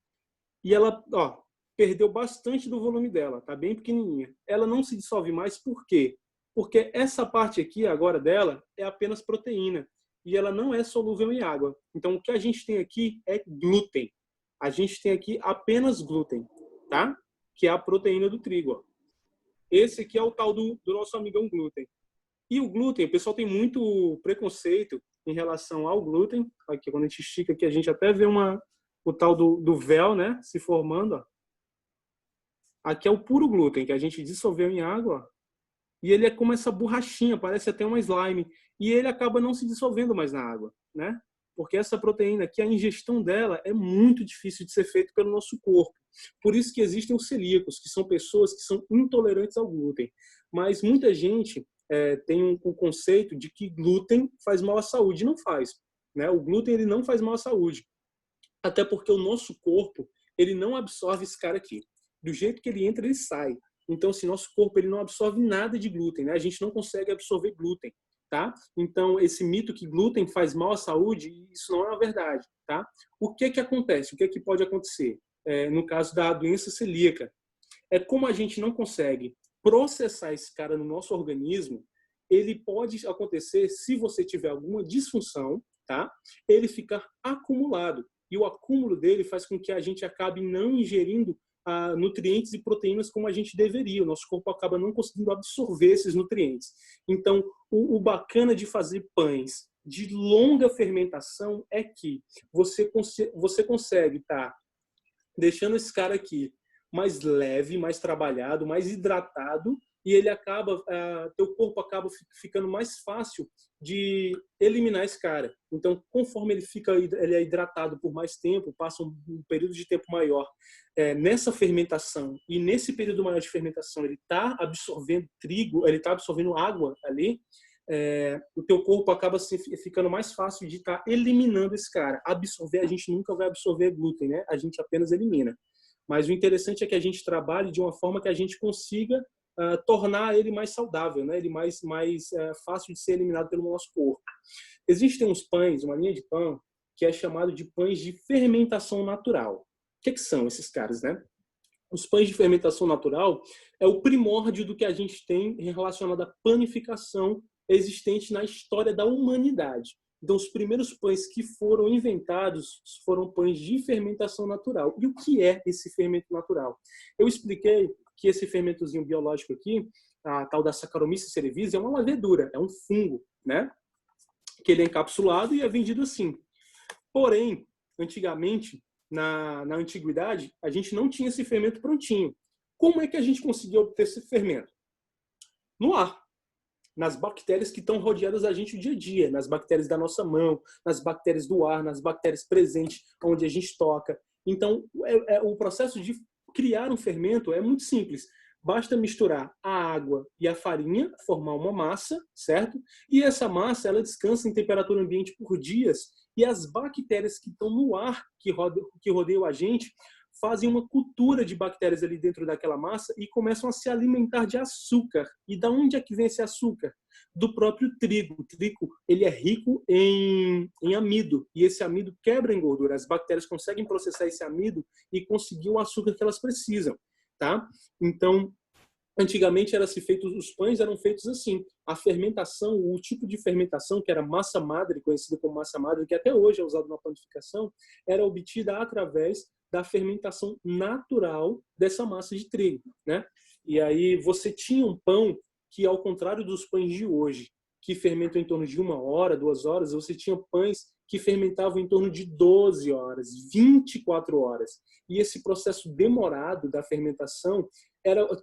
[SPEAKER 1] E ela, ó, perdeu bastante do volume dela, tá bem pequenininha. Ela não se dissolve mais, por quê? Porque essa parte aqui agora dela é apenas proteína e ela não é solúvel em água. Então o que a gente tem aqui é glúten. A gente tem aqui apenas glúten, tá? Que é a proteína do trigo, ó. Esse aqui é o tal do nosso amigão glúten. E o glúten, o pessoal tem muito preconceito em relação ao glúten. Aqui, quando a gente estica aqui, a gente até vê o tal do véu, né, se formando. Ó. Aqui é o puro glúten, que a gente dissolveu em água. Ó. E ele é como essa borrachinha, parece até uma slime. E ele acaba não se dissolvendo mais na água, né? Porque essa proteína aqui, a ingestão dela é muito difícil de ser feita pelo nosso corpo. Por isso que existem os celíacos, que são pessoas que são intolerantes ao glúten. Mas muita gente tem um conceito de que glúten faz mal à saúde. Não faz, né? O glúten ele não faz mal à saúde. Até porque o nosso corpo ele não absorve esse cara aqui. Do jeito que ele entra, ele sai. Então, assim, nosso corpo ele não absorve nada de glúten, né? A gente não consegue absorver glúten, tá? Então, esse mito que glúten faz mal à saúde, isso não é uma verdade, tá? O que acontece? O que pode acontecer? No caso da doença celíaca, é como a gente não consegue processar esse cara no nosso organismo, ele pode acontecer se você tiver alguma disfunção, tá? Ele ficar acumulado. E o acúmulo dele faz com que a gente acabe não ingerindo nutrientes e proteínas como a gente deveria. O nosso corpo acaba não conseguindo absorver esses nutrientes. Então, o bacana de fazer pães de longa fermentação é que você consegue estar deixando esse cara aqui mais leve, mais trabalhado, mais hidratado, e ele acaba, teu corpo acaba ficando mais fácil de eliminar esse cara. Então, conforme ele é hidratado por mais tempo, passa um período de tempo maior nessa fermentação, e nesse período maior de fermentação ele está absorvendo trigo, ele está absorvendo água ali, o teu corpo acaba ficando mais fácil de estar eliminando esse cara. Absorver, a gente nunca vai absorver glúten, né? A gente apenas elimina. Mas o interessante é que a gente trabalhe de uma forma que a gente consiga tornar ele mais saudável, né? Ele mais fácil de ser eliminado pelo nosso corpo. Existem uns pães, uma linha de pão, que é chamado de pães de fermentação natural. O que são esses caras, né? Os pães de fermentação natural é o primórdio do que a gente tem relacionado à panificação existente na história da humanidade. Então, os primeiros pães que foram inventados foram pães de fermentação natural. E o que é esse fermento natural? Eu expliquei que esse fermentozinho biológico aqui, a tal da Saccharomyces cerevisiae, é uma levedura, é um fungo, né? Que ele é encapsulado e é vendido assim. Porém, antigamente, na antiguidade, a gente não tinha esse fermento prontinho. Como é que a gente conseguiu obter esse fermento? No ar. Nas bactérias que estão rodeadas da gente o dia a dia, nas bactérias da nossa mão, nas bactérias do ar, nas bactérias presentes onde a gente toca. Então, o processo de criar um fermento é muito simples. Basta misturar a água e a farinha, formar uma massa, certo? E essa massa, ela descansa em temperatura ambiente por dias, e as bactérias que estão no ar, que rodeiam a gente, fazem uma cultura de bactérias ali dentro daquela massa e começam a se alimentar de açúcar. E da onde é que vem esse açúcar? Do próprio trigo. O trigo, ele é rico em amido, e esse amido quebra em gordura. As bactérias conseguem processar esse amido e conseguir o açúcar que elas precisam, tá? Então, antigamente os pães eram feitos assim. A fermentação, o tipo de fermentação, que era massa madre, conhecida como massa madre, que até hoje é usado na panificação, era obtida através da fermentação natural dessa massa de trigo, né? E aí você tinha um pão que, ao contrário dos pães de hoje, que fermentam em torno de 1 hora, 2 horas, você tinha pães que fermentavam em torno de 12 horas, 24 horas. E esse processo demorado da fermentação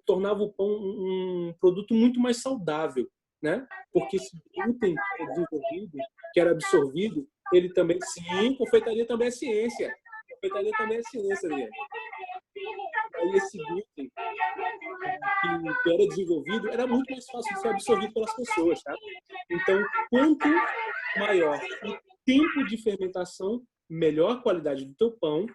[SPEAKER 1] tornava o pão um produto muito mais saudável, né? Porque esse glúten que era desenvolvido, que era absorvido, ele também, sim, confeitaria também é ciência. Confeitaria também é ciência, Adriana. Aí esse glúten que era desenvolvido era muito mais fácil de ser absorvido pelas pessoas, tá? Então, quanto maior o tempo de fermentação, melhor a qualidade do teu pão,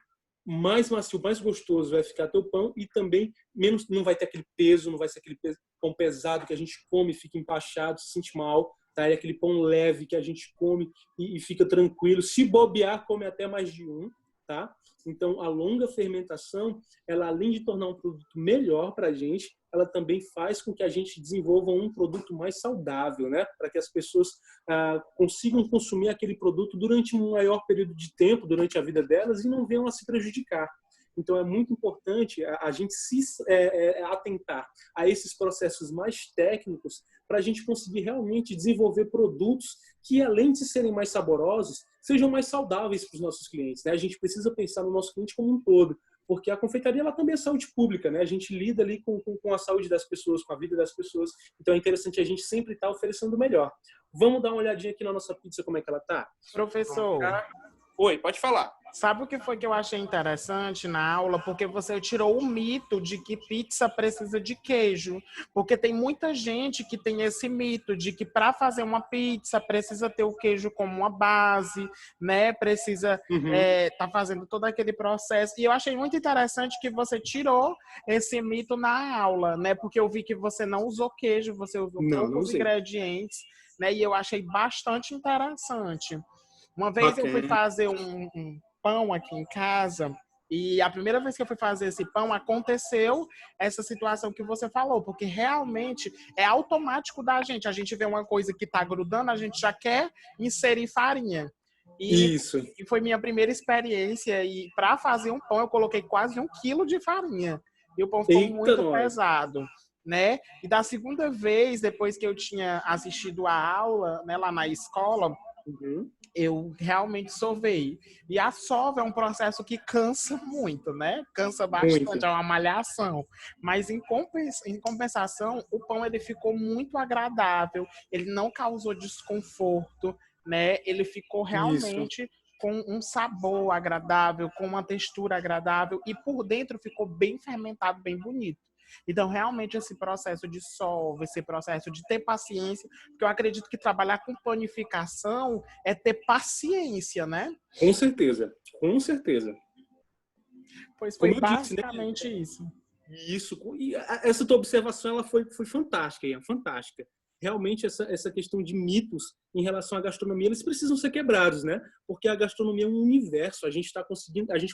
[SPEAKER 1] mais macio, mais gostoso vai ficar teu pão, e também menos, não vai ter aquele peso, não vai ser aquele pão pesado que a gente come, fica empachado, se sente mal, tá? É aquele pão leve que a gente come e fica tranquilo. Se bobear, come até mais de um, tá? Então, a longa fermentação, ela, além de tornar um produto melhor para a gente, ela também faz com que a gente desenvolva um produto mais saudável, né? Para que as pessoas consigam consumir aquele produto durante um maior período de tempo, durante a vida delas, e não venham a se prejudicar. Então, é muito importante a gente se atentar a esses processos mais técnicos para a gente conseguir realmente desenvolver produtos que, além de serem mais saborosos, sejam mais saudáveis para os nossos clientes, né? A gente precisa pensar no nosso cliente como um todo, porque a confeitaria, ela também é saúde pública, né? A gente lida ali com a saúde das pessoas, com a vida das pessoas. Então, é interessante a gente sempre estar oferecendo o melhor. Vamos dar uma olhadinha aqui na nossa pizza, como é que ela tá?
[SPEAKER 3] Professor,
[SPEAKER 1] Oi, pode falar.
[SPEAKER 3] sabe o que foi que eu achei interessante na aula? Porque você tirou o mito de que pizza precisa de queijo. Porque tem muita gente que tem esse mito de que para fazer uma pizza precisa ter o queijo como uma base, né? Precisa tá fazendo todo aquele processo. E eu achei muito interessante que você tirou esse mito na aula, né? Porque eu vi que você não usou queijo, você usou poucos ingredientes, né? E eu achei bastante interessante. Uma vez eu fui fazer um pão aqui em casa, e a primeira vez que eu fui fazer esse pão, aconteceu essa situação que você falou, porque realmente é automático da gente. A gente vê uma coisa que está grudando, a gente já quer inserir farinha.
[SPEAKER 1] Isso.
[SPEAKER 3] E foi minha primeira experiência, e para fazer um pão eu coloquei quase 1 quilo de farinha. E o pão ficou muito pesado, né? E da segunda vez, depois que eu tinha assistido a aula, né, lá na escola, eu realmente sovei. E a sova é um processo que cansa muito, né? Cansa bastante, é uma malhação. Mas em compensação, o pão ele ficou muito agradável, ele não causou desconforto, né? Ele ficou realmente com um sabor agradável, com uma textura agradável, e por dentro ficou bem fermentado, bem bonito. Então, realmente, esse processo de sova, esse processo de ter paciência, porque eu acredito que trabalhar com panificação é ter paciência, né?
[SPEAKER 1] Com certeza, com certeza.
[SPEAKER 3] Pois foi basicamente isso.
[SPEAKER 1] Isso. E essa tua observação, ela foi fantástica, Ian, fantástica. realmente essa questão de mitos em relação à gastronomia, eles precisam ser quebrados, né? Porque a gastronomia é um universo, a gente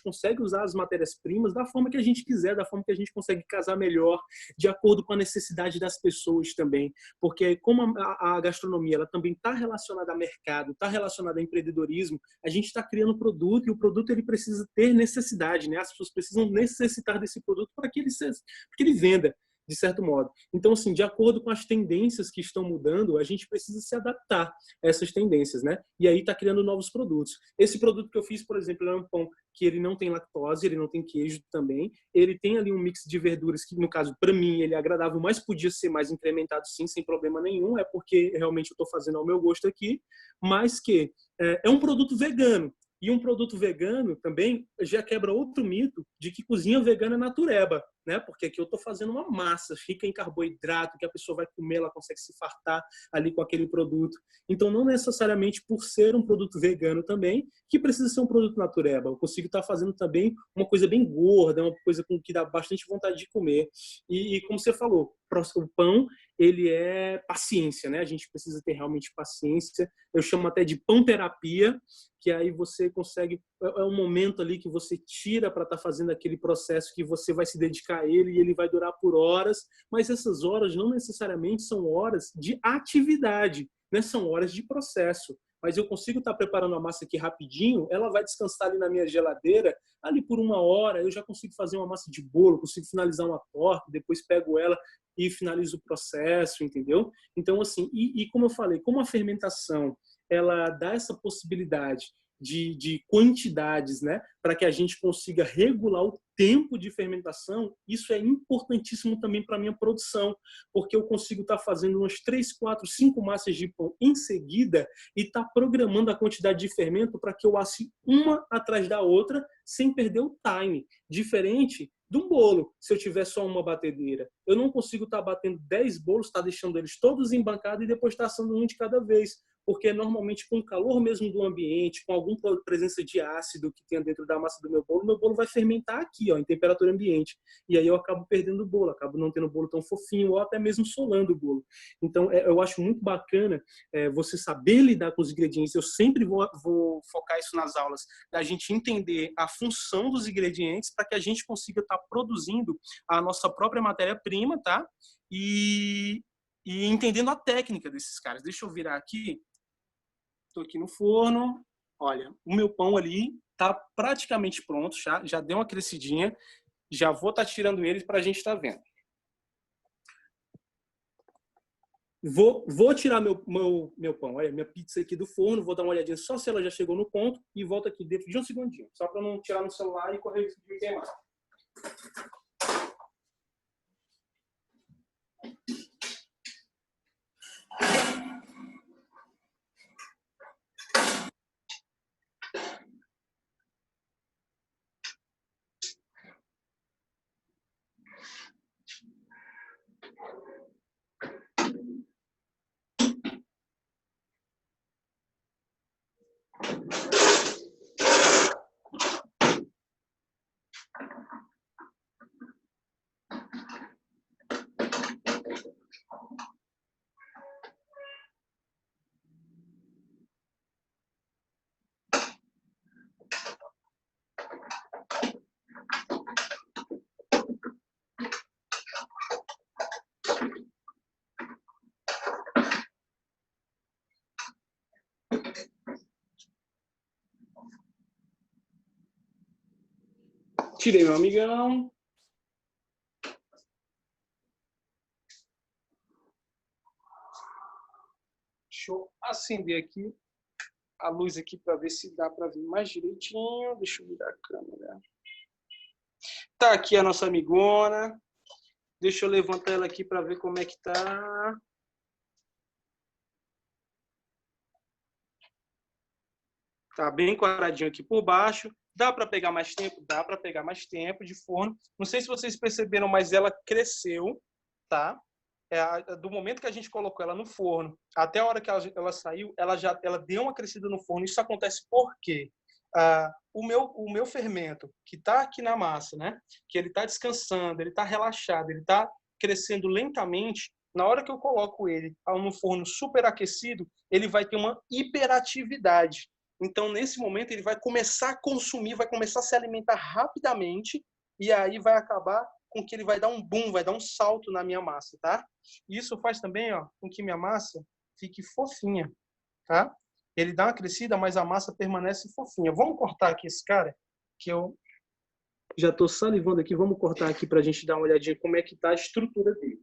[SPEAKER 1] consegue usar as matérias-primas da forma que a gente quiser, da forma que a gente consegue casar melhor, de acordo com a necessidade das pessoas também. Porque como a gastronomia ela também está relacionada a mercado, está relacionada a empreendedorismo, a gente está criando produto e o produto ele precisa ter necessidade, né? As pessoas precisam necessitar desse produto para que ele venda, de certo modo. Então, assim, de acordo com as tendências que estão mudando, a gente precisa se adaptar a essas tendências, né? E aí está criando novos produtos. Esse produto que eu fiz, por exemplo, é um pão que ele não tem lactose, ele não tem queijo também, ele tem ali um mix de verduras que, no caso, para mim, ele é agradável, mas podia ser mais incrementado sim, sem problema nenhum, é porque realmente eu estou fazendo ao meu gosto aqui, mas que é um produto vegano. E um produto vegano também já quebra outro mito de que cozinha vegana é natureba, né? Porque aqui eu estou fazendo uma massa rica em carboidrato, que a pessoa vai comer, ela consegue se fartar ali com aquele produto. Então, não necessariamente por ser um produto vegano também, que precisa ser um produto natureba. Eu consigo estar fazendo também uma coisa bem gorda, uma coisa com que dá bastante vontade de comer. E como você falou, o pão, ele é paciência, né? A gente precisa ter realmente paciência. Eu chamo até de pão terapia, que aí você consegue, é um momento ali que você tira para estar fazendo aquele processo que você vai se dedicar a ele e ele vai durar por horas, mas essas horas não necessariamente são horas de atividade, né? São horas de processo. Mas eu consigo estar preparando a massa aqui rapidinho, ela vai descansar ali na minha geladeira, ali por 1 hora, eu já consigo fazer uma massa de bolo, consigo finalizar uma torta, depois pego ela e finalizo o processo, entendeu? Então, assim, e como eu falei, como a fermentação ela dá essa possibilidade de quantidades, né, para que a gente consiga regular o tempo de fermentação, isso é importantíssimo também para a minha produção, porque eu consigo estar fazendo umas 3, 4, 5 massas de pão em seguida e estar programando a quantidade de fermento para que eu asse uma atrás da outra sem perder o time. Diferente de um bolo, se eu tiver só uma batedeira. Eu não consigo estar batendo 10 bolos, estar deixando eles todos embancados e depois estar assando um de cada vez. Porque normalmente com o calor mesmo do ambiente, com alguma presença de ácido que tem dentro da massa do meu bolo vai fermentar aqui, ó, em temperatura ambiente. E aí eu acabo perdendo o bolo, acabo não tendo o bolo tão fofinho ou até mesmo solando o bolo. Então, eu acho muito bacana você saber lidar com os ingredientes. Eu sempre vou focar isso nas aulas, da gente entender a função dos ingredientes para que a gente consiga estar produzindo a nossa própria matéria-prima, tá? E entendendo a técnica desses caras. Deixa eu virar aqui. Estou aqui no forno. Olha, o meu pão ali está praticamente pronto, já deu uma crescidinha. Já vou estar tirando ele para a gente estar vendo. Vou tirar meu pão, olha, minha pizza aqui do forno, vou dar uma olhadinha só se ela já chegou no ponto e volto aqui dentro de um segundinho, só para não tirar no celular e correr o risco de queimar. Tirei meu amigão. Deixa eu acender aqui a luz aqui para ver se dá para ver mais direitinho. Deixa eu virar a câmera. Tá aqui a nossa amigona. Deixa eu levantar ela aqui para ver como é que tá. Tá bem quadradinho aqui por baixo. Dá para pegar mais tempo? Dá para pegar mais tempo de forno. Não sei se vocês perceberam, mas ela cresceu, tá? Do momento que a gente colocou ela no forno até a hora que ela saiu, ela deu uma crescida no forno. Isso acontece porque o meu fermento, que está aqui na massa, né? Que ele está descansando, ele está relaxado, ele está crescendo lentamente, Na hora que eu coloco ele no forno superaquecido, ele vai ter uma hiperatividade. Então, nesse momento, ele vai começar a consumir, vai começar a se alimentar rapidamente, e aí vai acabar com que ele vai dar um boom, vai dar um salto na minha massa, tá? Isso faz também, ó, com que minha massa fique fofinha, tá? Ele dá uma crescida, mas a massa permanece fofinha. Vamos cortar aqui esse cara, que eu já estou salivando aqui. Vamos cortar aqui para a gente dar uma olhadinha como é que tá a estrutura dele.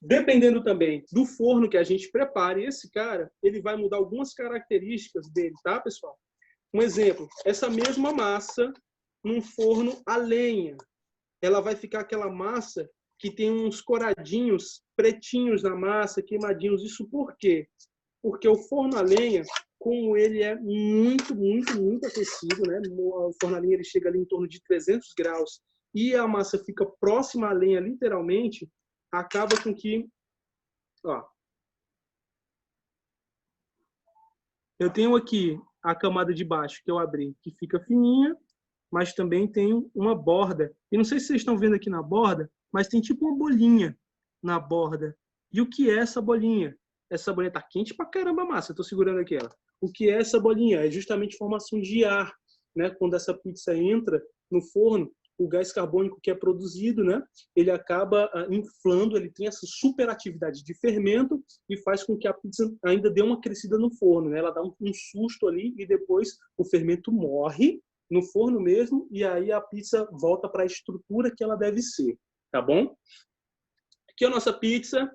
[SPEAKER 1] Dependendo também do forno que a gente prepare, esse cara, ele vai mudar algumas características dele, tá, pessoal? Um exemplo, essa mesma massa num forno a lenha, ela vai ficar aquela massa que tem uns coradinhos pretinhos na massa, queimadinhos. Isso por quê? Porque o forno a lenha, como ele é muito aquecido, né? O forno a lenha ele chega ali em torno de 300 graus e a massa fica próxima à lenha, literalmente, acaba com que, ó, eu tenho aqui a camada de baixo que eu abri, que fica fininha, mas também tem uma borda. E não sei se vocês estão vendo aqui na borda, mas tem tipo uma bolinha na borda. E o que é essa bolinha? Essa bolinha tá quente pra caramba a massa, eu tô segurando aqui ela. O que é essa bolinha? É justamente formação de ar, né? Quando essa pizza entra no forno, o gás carbônico que é produzido, né? Ele acaba inflando, ele tem essa superatividade de fermento e faz com que a pizza ainda dê uma crescida no forno, né? Ela dá um susto ali e depois o fermento morre no forno mesmo e aí a pizza volta para a estrutura que ela deve ser, tá bom? Aqui é a nossa pizza.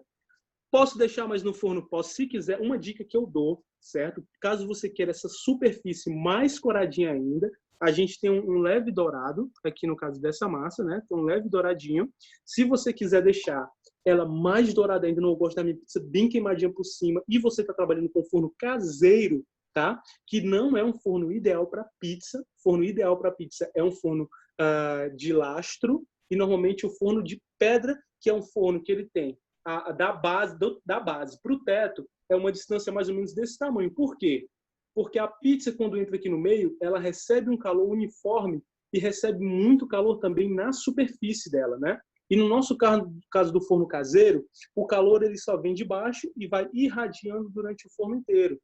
[SPEAKER 1] Posso deixar mais no forno? Posso, se quiser. Uma dica que eu dou, certo? Caso você queira essa superfície mais coradinha ainda, a gente tem um leve dourado, aqui no caso dessa massa, né? Tem um leve douradinho. Se você quiser deixar ela mais dourada ainda, não gosto da minha pizza bem queimadinha por cima, e você está trabalhando com forno caseiro, tá? Que não é um forno ideal para pizza. Forno ideal para pizza é um forno de lastro, e normalmente o forno de pedra, que é um forno que ele tem da base para o teto, é uma distância mais ou menos desse tamanho. Por quê? Porque a pizza, quando entra aqui no meio, ela recebe um calor uniforme e recebe muito calor também na superfície dela, né? E no nosso caso do forno caseiro, o calor ele só vem de baixo e vai irradiando durante o forno inteiro.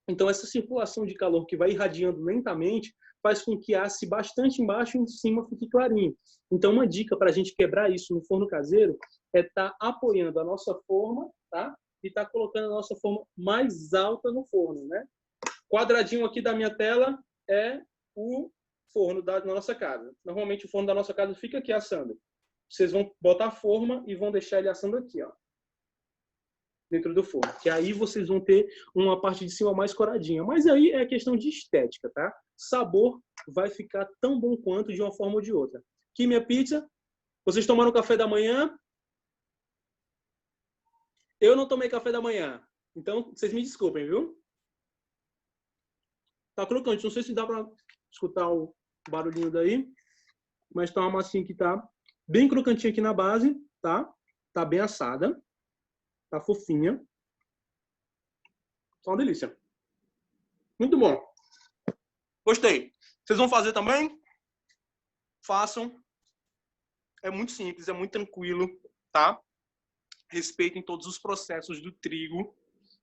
[SPEAKER 1] Então, essa circulação de calor que vai irradiando lentamente faz com que asse bastante embaixo e em cima fique clarinho. Então, uma dica para a gente quebrar isso no forno caseiro é estar apoiando a nossa forma, tá? E estar colocando a nossa forma mais alta no forno, né? Quadradinho aqui da minha tela é o forno da nossa casa. Normalmente, o forno da nossa casa fica aqui assando. Vocês vão botar a forma e vão deixar ele assando aqui, ó, dentro do forno. Que aí vocês vão ter uma parte de cima mais coradinha. Mas aí é questão de estética, tá? Sabor vai ficar tão bom quanto de uma forma ou de outra. Aqui minha pizza. Vocês tomaram café da manhã? Eu não tomei café da manhã. Então, vocês me desculpem, viu? Tá crocante. Não sei se dá para escutar o barulhinho daí. Mas tá uma massinha que tá bem crocantinha aqui na base, tá? Tá bem assada. Tá fofinha. Tá uma delícia. Muito bom. Gostei. Vocês vão fazer também? Façam. É muito simples, é muito tranquilo, tá? Respeitem todos os processos do trigo.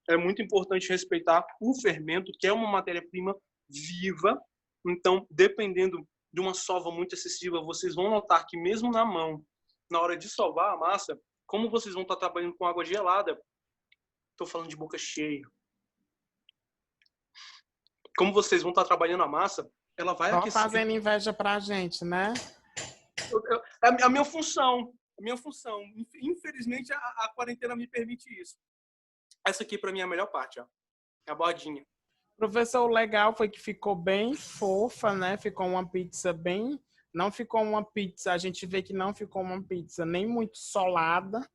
[SPEAKER 1] É muito importante respeitar o fermento, que é uma matéria-prima viva. Então, dependendo de uma sova muito excessiva, vocês vão notar que mesmo na mão, na hora de sovar a massa, como vocês vão estar trabalhando com água gelada, estou falando de boca cheia. Como vocês vão estar trabalhando a massa, ela vai aquecer.
[SPEAKER 3] Só fazendo inveja pra gente, né?
[SPEAKER 1] É a minha função. A minha função. Infelizmente, a quarentena me permite isso. Essa aqui, para mim, é a melhor parte, ó. É a bordinha.
[SPEAKER 3] Professor, o legal foi que ficou bem fofa, né? Ficou uma pizza bem... Não ficou uma pizza, a gente vê que não ficou uma pizza nem muito solada,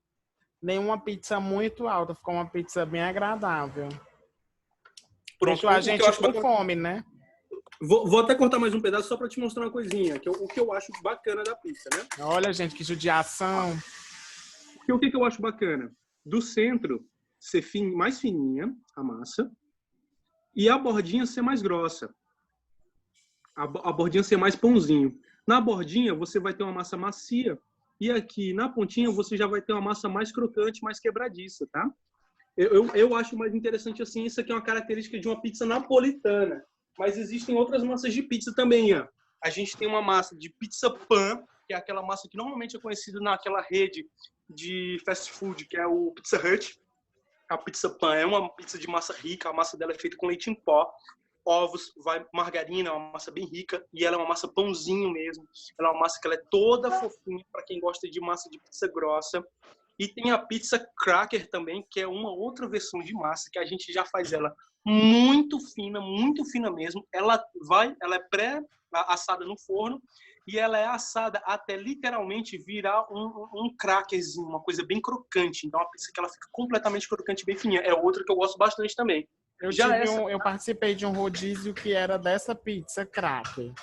[SPEAKER 3] nem uma pizza muito alta. Ficou uma pizza bem agradável. Deixou a gente com fome, né?
[SPEAKER 1] Vou até cortar mais um pedaço só para te mostrar uma coisinha, que o que eu acho bacana da pizza, né?
[SPEAKER 3] Olha, gente, que judiação.
[SPEAKER 1] Porque o que eu acho bacana? Do centro ser mais fininha, a massa, e a bordinha ser mais grossa. A bordinha ser mais pãozinho. Na bordinha, você vai ter uma massa macia. E aqui na pontinha, você já vai ter uma massa mais crocante, mais quebradiça, tá? Eu acho mais interessante assim, isso aqui é uma característica de uma pizza napolitana. Mas existem outras massas de pizza também, ó. A gente tem uma massa de pizza pan, que é aquela massa que normalmente é conhecida naquela rede de fast food, que é o Pizza Hut. A pizza pan é uma pizza de massa rica, a massa dela é feita com leite em pó, ovos, margarina, é uma massa bem rica, e ela é uma massa pãozinho mesmo. Ela é uma massa que ela é toda fofinha para quem gosta de massa de pizza grossa. E tem a pizza cracker também, que é uma outra versão de massa, que a gente já faz ela muito fina mesmo. Ela é pré-assada no forno, e ela é assada até literalmente virar um crackerzinho, uma coisa bem crocante. Então, a pizza que ela fica completamente crocante, bem fininha. É outra que eu gosto bastante também.
[SPEAKER 3] Eu participei de um rodízio que era dessa pizza cracker.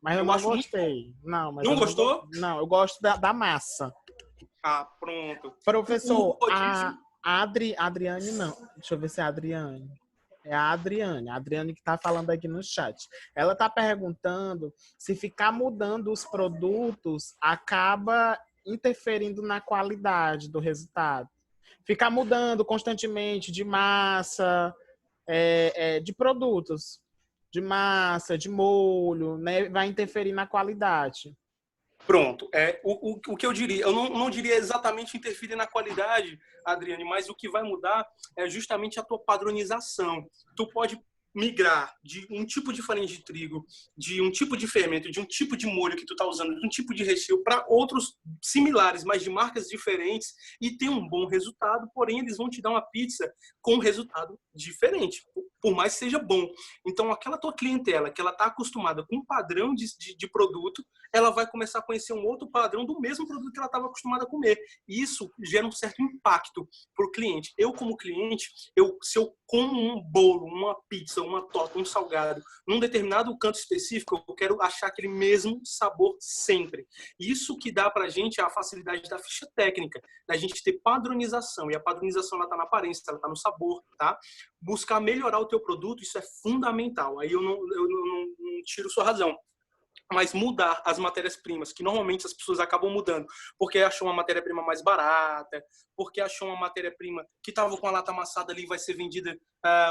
[SPEAKER 3] Mas eu não gostei.
[SPEAKER 1] Não gostou?
[SPEAKER 3] Não, eu gosto da massa.
[SPEAKER 1] Ah, pronto.
[SPEAKER 3] Professor, Adriane não. Deixa eu ver se é a Adriane. É a Adriane que está falando aqui no chat. Ela está perguntando se ficar mudando os produtos acaba interferindo na qualidade do resultado. Ficar mudando constantemente de massa, de produtos, de massa, de molho, né, vai interferir na qualidade.
[SPEAKER 1] Pronto. O que eu diria, eu não diria exatamente interferir na qualidade, Adriane, mas o que vai mudar é justamente a tua padronização. Tu pode migrar de um tipo de farinha de trigo, de um tipo de fermento, de um tipo de molho que tu tá usando, de um tipo de recheio para outros similares, mas de marcas diferentes e ter um bom resultado, porém eles vão te dar uma pizza com um resultado diferente, por mais que seja bom. Então aquela tua clientela que ela tá acostumada com um padrão de produto, ela vai começar a conhecer um outro padrão do mesmo produto que ela estava acostumada a comer. E isso gera um certo impacto para o cliente. Eu, como cliente, se eu como um bolo, uma pizza, uma torta, um salgado, num determinado canto específico, eu quero achar aquele mesmo sabor sempre. Isso que dá para a gente a facilidade da ficha técnica, da gente ter padronização. E a padronização está na aparência, ela está no sabor, tá? Buscar melhorar o teu produto, isso é fundamental. Aí eu não tiro sua razão. Mas mudar as matérias-primas, que normalmente as pessoas acabam mudando, porque achou uma matéria-prima mais barata, porque achou uma matéria-prima que estava com a lata amassada ali, vai ser vendida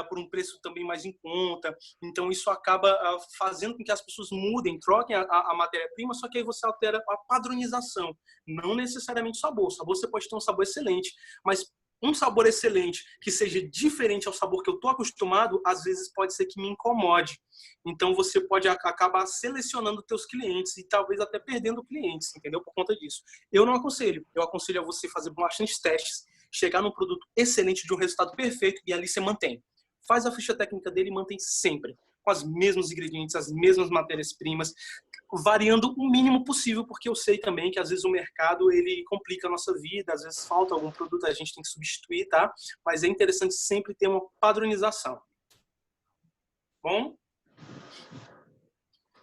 [SPEAKER 1] por um preço também mais em conta. Então, isso acaba fazendo com que as pessoas mudem, troquem a matéria-prima, só que aí você altera a padronização, não necessariamente o sabor. O sabor você pode ter um sabor excelente, mas um sabor excelente que seja diferente ao sabor que eu estou acostumado, às vezes pode ser que me incomode. Então, você pode acabar selecionando teus clientes e talvez até perdendo clientes, entendeu? Por conta disso. Eu não aconselho. Eu aconselho a você fazer bastante testes, chegar num produto excelente, de um resultado perfeito e ali você mantém. Faz a ficha técnica dele e mantém sempre, com os mesmos ingredientes, as mesmas matérias-primas, variando o mínimo possível, porque eu sei também que às vezes o mercado ele complica a nossa vida, às vezes falta algum produto, a gente tem que substituir, tá? Mas é interessante sempre ter uma padronização. Bom?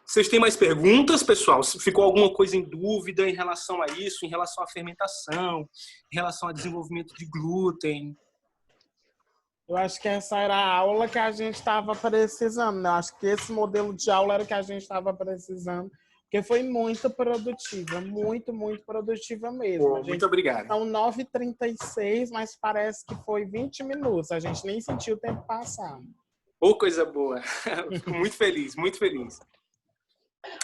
[SPEAKER 1] Vocês têm mais perguntas, pessoal? Se ficou alguma coisa em dúvida em relação a isso, em relação à fermentação, em relação ao desenvolvimento de glúten?
[SPEAKER 3] Eu acho que essa era a aula que a gente estava precisando, né? Eu acho que esse modelo de aula era o que a gente estava precisando, porque foi muito produtiva, muito produtiva mesmo.
[SPEAKER 1] Pô, muito obrigado.
[SPEAKER 3] São 9h36, mas parece que foi 20 minutos. A gente nem sentiu o tempo passar.
[SPEAKER 1] Ô, coisa boa. Fico muito feliz, muito feliz.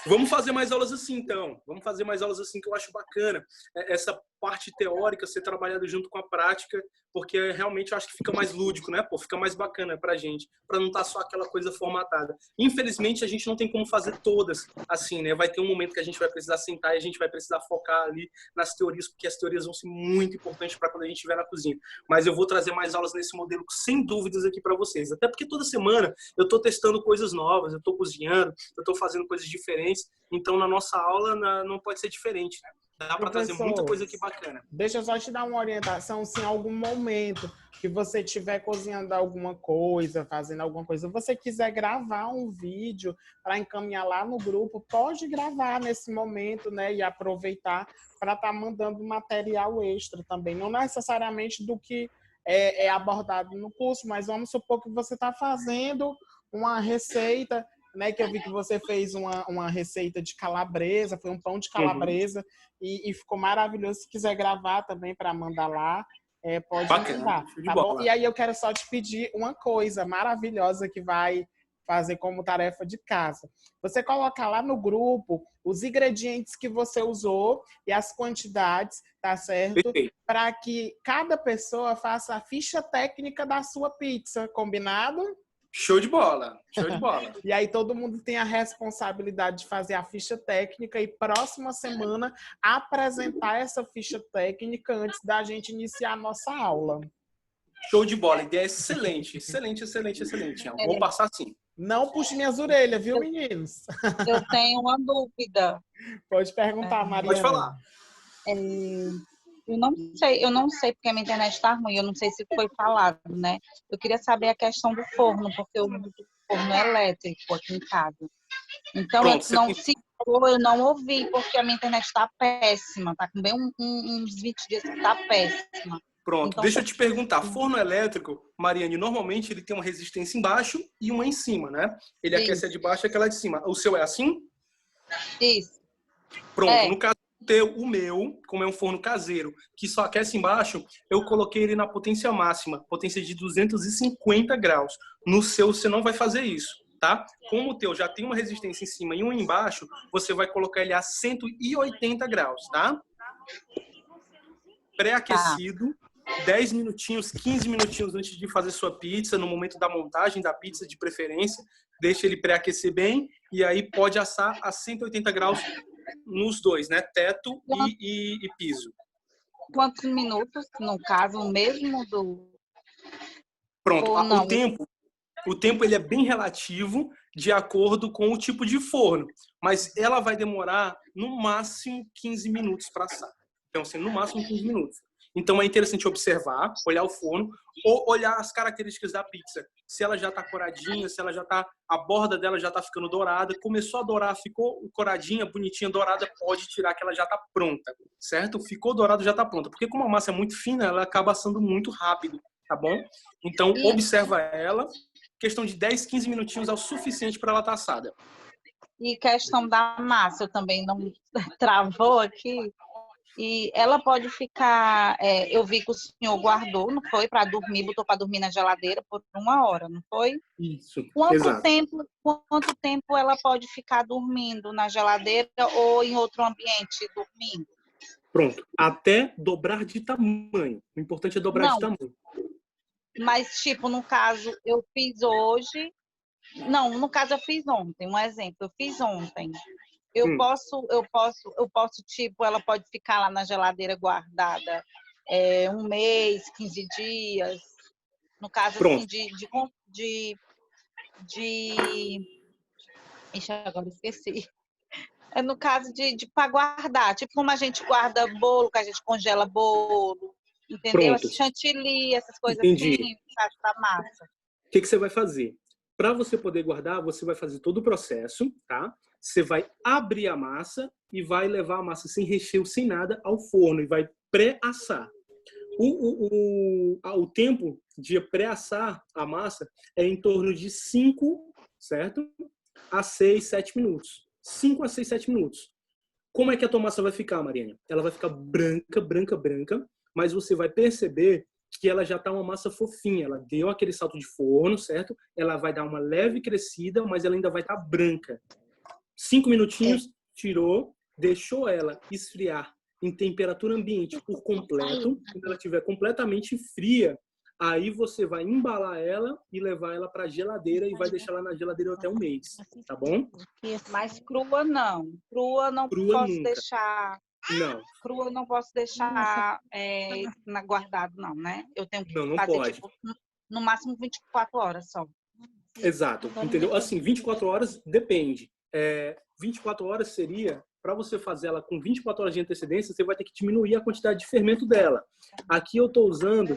[SPEAKER 1] Vamos fazer mais aulas assim, então. Vamos fazer mais aulas assim, que eu acho bacana. Essa parte teórica ser trabalhada junto com a prática, porque realmente eu acho que fica mais lúdico, né? Pô, fica mais bacana pra gente, pra não estar só aquela coisa formatada. Infelizmente, a gente não tem como fazer todas assim, né? Vai ter um momento que a gente vai precisar sentar e a gente vai precisar focar ali nas teorias, porque as teorias vão ser muito importantes para quando a gente estiver na cozinha. Mas eu vou trazer mais aulas nesse modelo, sem dúvidas, aqui para vocês. Até porque toda semana eu tô testando coisas novas, eu tô cozinhando, eu tô fazendo coisas diferentes. Então, na nossa aula, não pode ser diferente, né? Dá para trazer muita coisa aqui bacana.
[SPEAKER 3] Deixa eu só te dar uma orientação, se em algum momento que você estiver cozinhando alguma coisa, fazendo alguma coisa, você quiser gravar um vídeo para encaminhar lá no grupo, pode gravar nesse momento, né? E aproveitar para estar mandando material extra também. Não necessariamente do que é abordado no curso, mas vamos supor que você está fazendo uma receita, né? Que eu vi que você fez uma receita de calabresa, foi um pão de calabresa e ficou maravilhoso. Se quiser gravar também para mandar lá, pode mandar, tá bom? E aí eu quero só te pedir uma coisa maravilhosa que vai fazer como tarefa de casa. Você coloca lá no grupo os ingredientes que você usou e as quantidades, tá certo? Para que cada pessoa faça a ficha técnica da sua pizza, combinado?
[SPEAKER 1] Show de bola, show de bola.
[SPEAKER 3] E aí todo mundo tem a responsabilidade de fazer a ficha técnica e próxima semana apresentar essa ficha técnica antes da gente iniciar a nossa aula.
[SPEAKER 1] Show de bola, ideia excelente, excelente. Vou passar sim.
[SPEAKER 3] Não puxe minhas orelhas, viu, meninos?
[SPEAKER 2] Eu tenho uma dúvida.
[SPEAKER 3] Pode perguntar, Mariana.
[SPEAKER 1] Pode falar.
[SPEAKER 2] Eu não sei porque a minha internet está ruim, eu não sei se foi falado, né? Eu queria saber a questão do forno, porque eu uso forno elétrico aqui em casa. Então, se for, eu não ouvi, porque a minha internet está péssima, tá com bem uns 20 dias que está péssima.
[SPEAKER 1] Pronto,
[SPEAKER 2] então,
[SPEAKER 1] deixa eu te perguntar, forno elétrico, Mariane, normalmente ele tem uma resistência embaixo e uma em cima, né? Ele aquece a de baixo e aquela de cima. O seu é assim?
[SPEAKER 2] Isso.
[SPEAKER 1] Pronto, no caso o meu, como é um forno caseiro, que só aquece embaixo, eu coloquei ele na potência máxima, potência de 250 graus. No seu, você não vai fazer isso, tá? Como o teu já tem uma resistência em cima e uma embaixo, você vai colocar ele a 180 graus, tá? Pré-aquecido. 10 minutinhos, 15 minutinhos antes de fazer sua pizza, no momento da montagem da pizza, de preferência, deixa ele pré-aquecer bem e aí pode assar a 180 graus nos dois, né? Teto e piso.
[SPEAKER 2] Quantos minutos, no caso, o mesmo do...
[SPEAKER 1] Pronto, o tempo ele é bem relativo de acordo com o tipo de forno, mas ela vai demorar no máximo 15 minutos para assar. Então, assim, no máximo 15 minutos. Então, é interessante observar, olhar o forno, ou olhar as características da pizza. Se ela já está coradinha, se ela já está, a borda dela já está ficando dourada. Começou a dourar, ficou coradinha, bonitinha, dourada, pode tirar que ela já está pronta, certo? Ficou dourado, já está pronta. Porque como a massa é muito fina, ela acaba assando muito rápido, tá bom? Então, observa ela. Questão de 10, 15 minutinhos é o suficiente para ela estar assada.
[SPEAKER 2] E questão da massa, eu também não travou aqui. E ela pode ficar... eu vi que o senhor guardou, não foi? Para dormir, botou para dormir na geladeira por 1 hora, não foi?
[SPEAKER 1] Isso,
[SPEAKER 2] Quanto tempo ela pode ficar dormindo na geladeira ou em outro ambiente dormindo?
[SPEAKER 1] Pronto. Até dobrar de tamanho. O importante é dobrar de tamanho.
[SPEAKER 2] Mas, tipo, no caso, eu fiz hoje... Não, no caso, eu fiz ontem. Um exemplo, eu fiz ontem. Eu posso, tipo, ela pode ficar lá na geladeira guardada 1 mês, 15 dias. No caso,
[SPEAKER 1] pronto.
[SPEAKER 2] Assim, Ixi, agora esqueci. No caso para guardar, tipo como a gente guarda bolo, que a gente congela bolo, entendeu? Esse chantilly, essas coisas assim, da massa.
[SPEAKER 1] O que você vai fazer? Para você poder guardar, você vai fazer todo o processo, tá? Você vai abrir a massa e vai levar a massa sem recheio, sem nada, ao forno e vai pré-assar. O tempo de pré-assar a massa é em torno de 5, certo? A 6, 7 minutos. 5 a 6, 7 minutos. Como é que a tua massa vai ficar, Mariana? Ela vai ficar branca, mas você vai perceber que ela já está uma massa fofinha. Ela deu aquele salto de forno, certo? Ela vai dar uma leve crescida, mas ela ainda vai estar branca. 5 minutinhos, tirou, deixou ela esfriar em temperatura ambiente por completo. Quando ela estiver completamente fria, aí você vai embalar ela e levar ela para a geladeira e vai deixar ela na geladeira até 1 mês, tá bom?
[SPEAKER 2] Mas crua não. Crua não posso deixar.
[SPEAKER 1] Não.
[SPEAKER 2] Crua não posso deixar guardado, não, né? Eu tenho que fazer, tipo, no máximo 24 horas só.
[SPEAKER 1] Exato, entendeu? Assim, 24 horas depende. 24 horas seria, para você fazer ela com 24 horas de antecedência, você vai ter que diminuir a quantidade de fermento dela. Aqui eu estou usando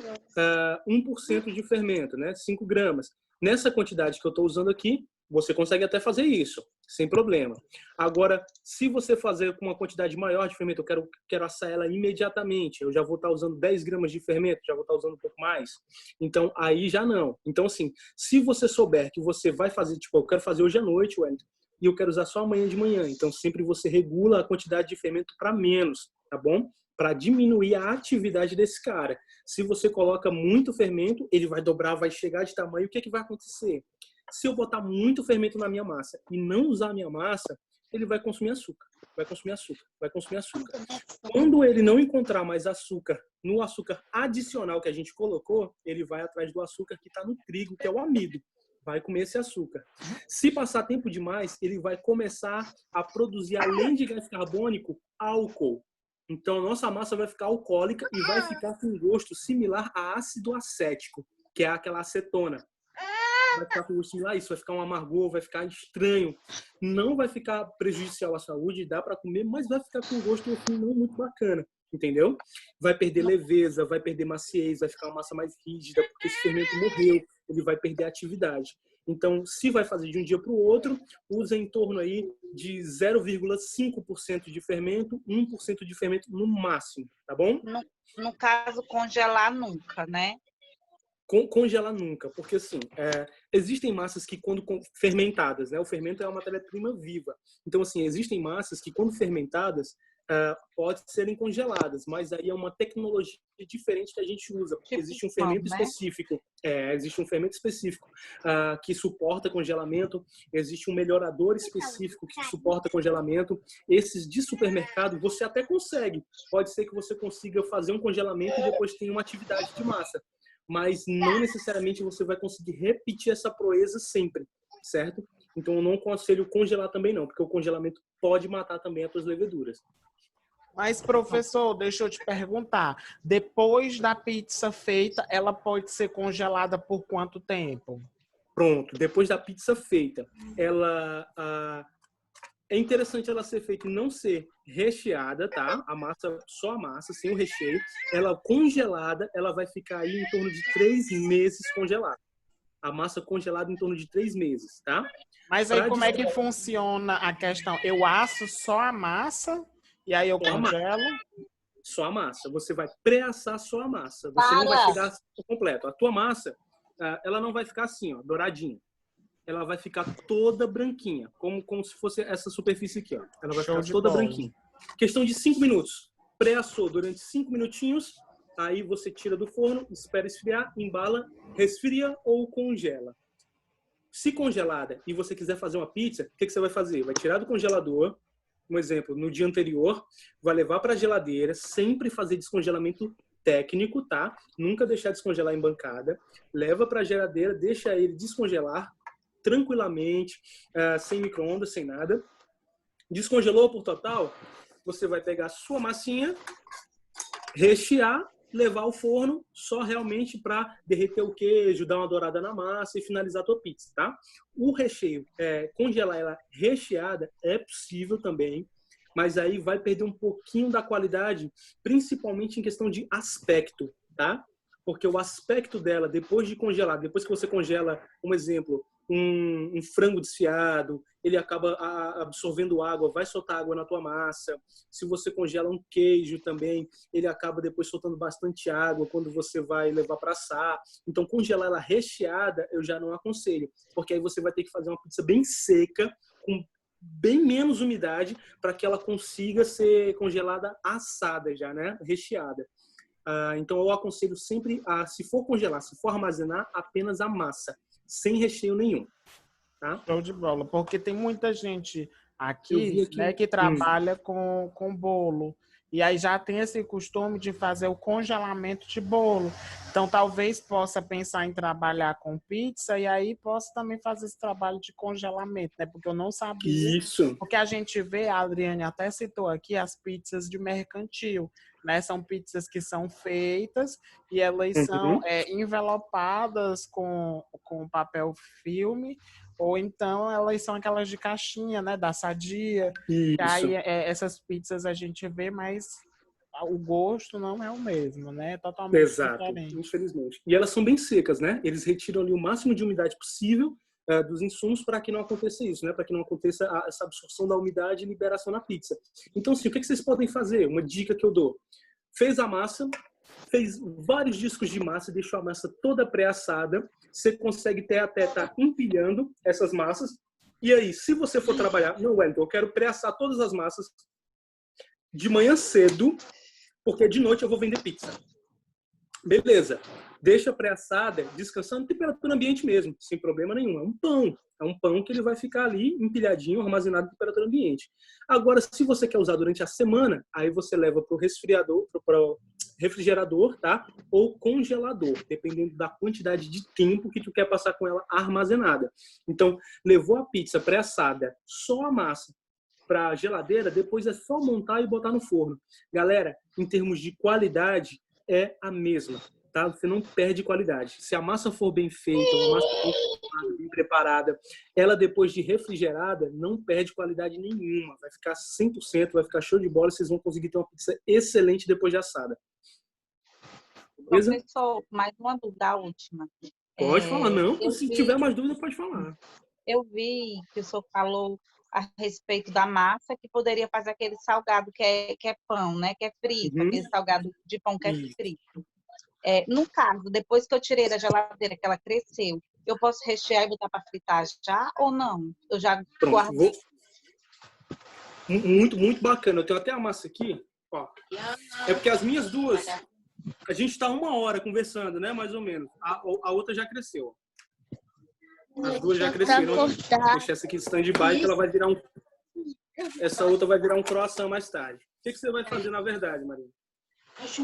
[SPEAKER 1] 1% de fermento, né? 5 gramas. Nessa quantidade que eu estou usando aqui, você consegue até fazer isso. sem problema. Agora, se você fazer com uma quantidade maior de fermento, eu quero assar ela imediatamente, eu já vou estar usando 10 gramas de fermento, já vou estar usando um pouco mais. Então, aí já não. Então, assim, se você souber que você vai fazer, tipo, eu quero fazer hoje à noite, Wellington, e eu quero usar só amanhã de manhã, então sempre você regula a quantidade de fermento para menos, tá bom? Para diminuir a atividade desse cara. Se você coloca muito fermento, ele vai dobrar, vai chegar de tamanho, o que é que vai acontecer? Se eu botar muito fermento na minha massa e não usar a minha massa, ele vai consumir açúcar, vai consumir açúcar, vai consumir açúcar. Quando ele não encontrar mais açúcar no açúcar adicional que a gente colocou, ele vai atrás do açúcar que está no trigo, que é o amido. Vai comer esse açúcar. Se passar tempo demais, ele vai começar a produzir, além de gás carbônico, álcool. Então, nossa massa vai ficar alcoólica e vai ficar com um gosto similar a ácido acético, que é aquela acetona. Vai ficar com gosto similar a isso, vai ficar um amargor, vai ficar estranho. Não vai ficar prejudicial à saúde, dá para comer, mas vai ficar com um gosto assim, não muito bacana, entendeu? Vai perder leveza, vai perder maciez, vai ficar uma massa mais rígida, porque esse fermento morreu, ele vai perder a atividade. Então, se vai fazer de um dia para o outro, usa em torno aí de 0,5% de fermento, 1% de fermento no máximo, tá bom?
[SPEAKER 2] No caso, congelar nunca, né?
[SPEAKER 1] Congelar nunca, porque assim, existem massas que quando fermentadas, né? O fermento é uma matéria-prima viva. Então, assim, existem massas que quando fermentadas podem serem congeladas, mas aí é uma tecnologia diferente que a gente usa, porque existe um fermento específico, existe um fermento específico que suporta congelamento, existe um melhorador específico que suporta congelamento. Esses de supermercado você até consegue, pode ser que você consiga fazer um congelamento e depois tenha uma atividade de massa, mas não necessariamente você vai conseguir repetir essa proeza sempre, certo? Então eu não aconselho congelar também não, porque o congelamento pode matar também as tuas leveduras.
[SPEAKER 3] Mas, professor, deixa eu te perguntar, depois da pizza feita, ela pode ser congelada por quanto tempo?
[SPEAKER 1] Pronto, depois da pizza feita, é interessante ela ser feita e não ser recheada, tá? A massa, só a massa, sem o recheio. Ela congelada, ela vai ficar aí em torno de 3 meses congelada. A massa congelada em torno de 3 meses, tá?
[SPEAKER 3] Mas aí como é que funciona a questão? Eu asso só a massa e aí eu congelo?
[SPEAKER 1] Só a massa. Você vai pré-assar só a massa. Você não vai chegar completo. A tua massa, ela não vai ficar assim, ó, douradinha. Ela vai ficar toda branquinha, como se fosse essa superfície aqui, ó. Ela vai ficar toda branquinha. Questão de 5 minutos. Pré-assou durante 5 minutinhos, aí você tira do forno, espera esfriar, embala, resfria ou congela. Se congelada e você quiser fazer uma pizza, o que você vai fazer? Vai tirar do congelador, um exemplo, no dia anterior, vai levar para a geladeira, sempre fazer descongelamento técnico, tá? Nunca deixar descongelar em bancada. Leva para a geladeira, deixa ele descongelar tranquilamente, sem micro-ondas, sem nada. Descongelou por total, você vai pegar a sua massinha, rechear, levar ao forno só realmente para derreter o queijo, dar uma dourada na massa e finalizar a tua pizza, tá? O recheio, congelar ela recheada é possível também, mas aí vai perder um pouquinho da qualidade, principalmente em questão de aspecto, tá? Porque o aspecto dela, depois de congelar, depois que você congela, um exemplo, um frango desfiado, ele acaba absorvendo água, vai soltar água na tua massa. Se você congela um queijo também, ele acaba depois soltando bastante água quando você vai levar para assar. Então, congelar ela recheada, eu já não aconselho, porque aí você vai ter que fazer uma pizza bem seca, com bem menos umidade, para que ela consiga ser congelada assada já, né? Recheada. Então, eu aconselho sempre, se for congelar, se for armazenar, apenas a massa, sem recheio nenhum. Tá?
[SPEAKER 3] Show de bola, porque tem muita gente aqui, né, que trabalha com bolo. E aí já tem esse costume de fazer o congelamento de bolo. Então, talvez possa pensar em trabalhar com pizza e aí possa também fazer esse trabalho de congelamento, né? Porque eu não sabia.
[SPEAKER 1] Isso.
[SPEAKER 3] Porque a gente vê, a Adriane até citou aqui, as pizzas de mercantil, né? São pizzas que são feitas e elas são envelopadas com papel filme, ou então elas são aquelas de caixinha, né? Da Sadia.
[SPEAKER 1] Isso.
[SPEAKER 3] E aí essas pizzas a gente vê, mas o gosto não é o mesmo, né? É totalmente diferente.
[SPEAKER 1] Infelizmente. E elas são bem secas, né? Eles retiram ali o máximo de umidade possível dos insumos para que não aconteça isso, né? Para que não aconteça essa absorção da umidade e liberação na pizza. Então, assim, o que vocês podem fazer? Uma dica que eu dou. Fez a massa, fez vários discos de massa, deixou a massa toda pré-assada. Você consegue até estar empilhando essas massas. E aí, se você for trabalhar, não, Wellington, eu quero pré-assar todas as massas de manhã cedo, porque de noite eu vou vender pizza. Beleza. Deixa pré-assada, descansando em temperatura ambiente mesmo, sem problema nenhum. É um pão. É um pão que ele vai ficar ali empilhadinho, armazenado em temperatura ambiente. Agora, se você quer usar durante a semana, aí você leva para o resfriador, para o refrigerador, tá? Ou congelador, dependendo da quantidade de tempo que tu quer passar com ela armazenada. Então, levou a pizza pré-assada, só a massa, para a geladeira, depois é só montar e botar no forno. Galera, em termos de qualidade, é a mesma. Tá? Você não perde qualidade. Se a massa for bem feita, uma massa bem preparada, ela depois de refrigerada não perde qualidade nenhuma. Vai ficar 100%, vai ficar show de bola. Vocês vão conseguir ter uma pizza excelente depois de assada. Beleza?
[SPEAKER 2] Professor, mais uma dúvida, a última.
[SPEAKER 1] Pode falar, não. Se tiver mais dúvida, pode falar.
[SPEAKER 2] Eu vi que o senhor falou a respeito da massa, que poderia fazer aquele salgado que é pão, né? Que é frito, aquele salgado de pão que é frito. No caso, depois que eu tirei da geladeira, que ela cresceu, eu posso rechear e botar para fritar já ou não? Eu já guardei.
[SPEAKER 1] Muito, muito bacana. Eu tenho até a massa aqui. Ó. É porque as minhas duas, a gente está 1 hora conversando, né? Mais ou menos. A outra já cresceu. As duas já cresceram. Vou deixar essa aqui de stand-by, que ela vai virar essa outra vai virar um croissant mais tarde. O que você vai fazer, na verdade, Maria?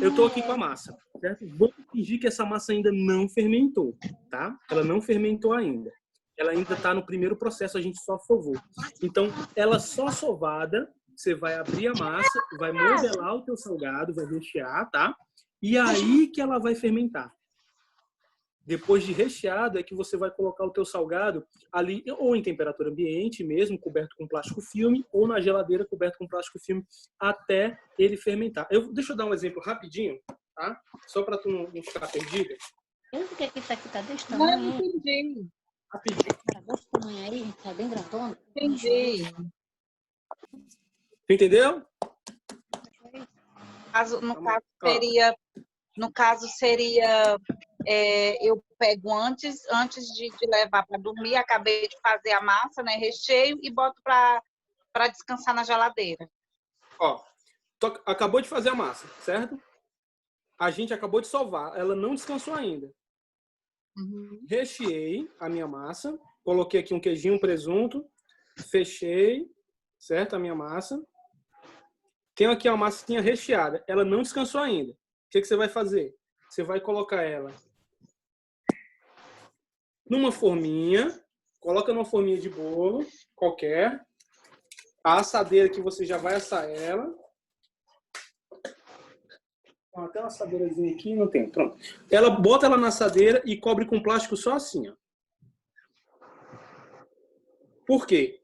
[SPEAKER 1] Eu estou aqui com a massa, certo? Vou fingir que essa massa ainda não fermentou, tá? Ela não fermentou ainda. Ela ainda está no primeiro processo, a gente só sovou. Então, ela só sovada, você vai abrir a massa, vai modelar o teu salgado, vai rechear, tá? E aí que ela vai fermentar. Depois de recheado é que você vai colocar o teu salgado ali ou em temperatura ambiente mesmo, coberto com plástico filme, ou na geladeira coberto com plástico filme até ele fermentar. Deixa eu dar um exemplo rapidinho, tá? Só para tu não ficar perdida.
[SPEAKER 4] Eu sei que isso aqui tá desse tamanho.
[SPEAKER 2] Não, entendi.
[SPEAKER 1] Rapidinho.
[SPEAKER 4] Tá desse tamanho aí, tá bem grandona.
[SPEAKER 2] Entendi.
[SPEAKER 1] Tu entendeu?
[SPEAKER 2] No caso seria eu pego antes de levar para dormir, acabei de fazer a massa, né, recheio e boto para descansar na geladeira.
[SPEAKER 1] Ó, acabou de fazer a massa, certo? A gente acabou de sovar, ela não descansou ainda. Recheei a minha massa, coloquei aqui um queijinho, um presunto, fechei, certo, a minha massa. Tenho aqui a massinha recheada, ela não descansou ainda. O que você vai fazer? Você vai colocar ela numa forminha, coloca numa forminha de bolo, qualquer. A assadeira que você já vai assar ela. Até uma assadeirazinha aqui, não tem, pronto. Ela bota ela na assadeira e cobre com plástico só assim, ó. Por quê?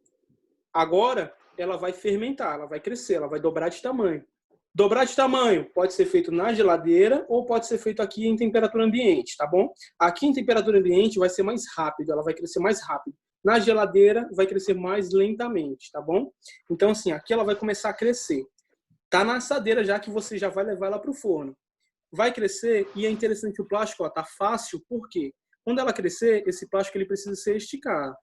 [SPEAKER 1] Agora ela vai fermentar, ela vai crescer, ela vai dobrar de tamanho. Dobrar de tamanho pode ser feito na geladeira ou pode ser feito aqui em temperatura ambiente, tá bom? Aqui em temperatura ambiente vai ser mais rápido, ela vai crescer mais rápido. Na geladeira vai crescer mais lentamente, tá bom? Então, assim, aqui ela vai começar a crescer. Tá na assadeira já que você já vai levar ela para o forno. Vai crescer e é interessante o plástico, ó, tá fácil, por quê? Quando ela crescer, esse plástico ele precisa ser esticado.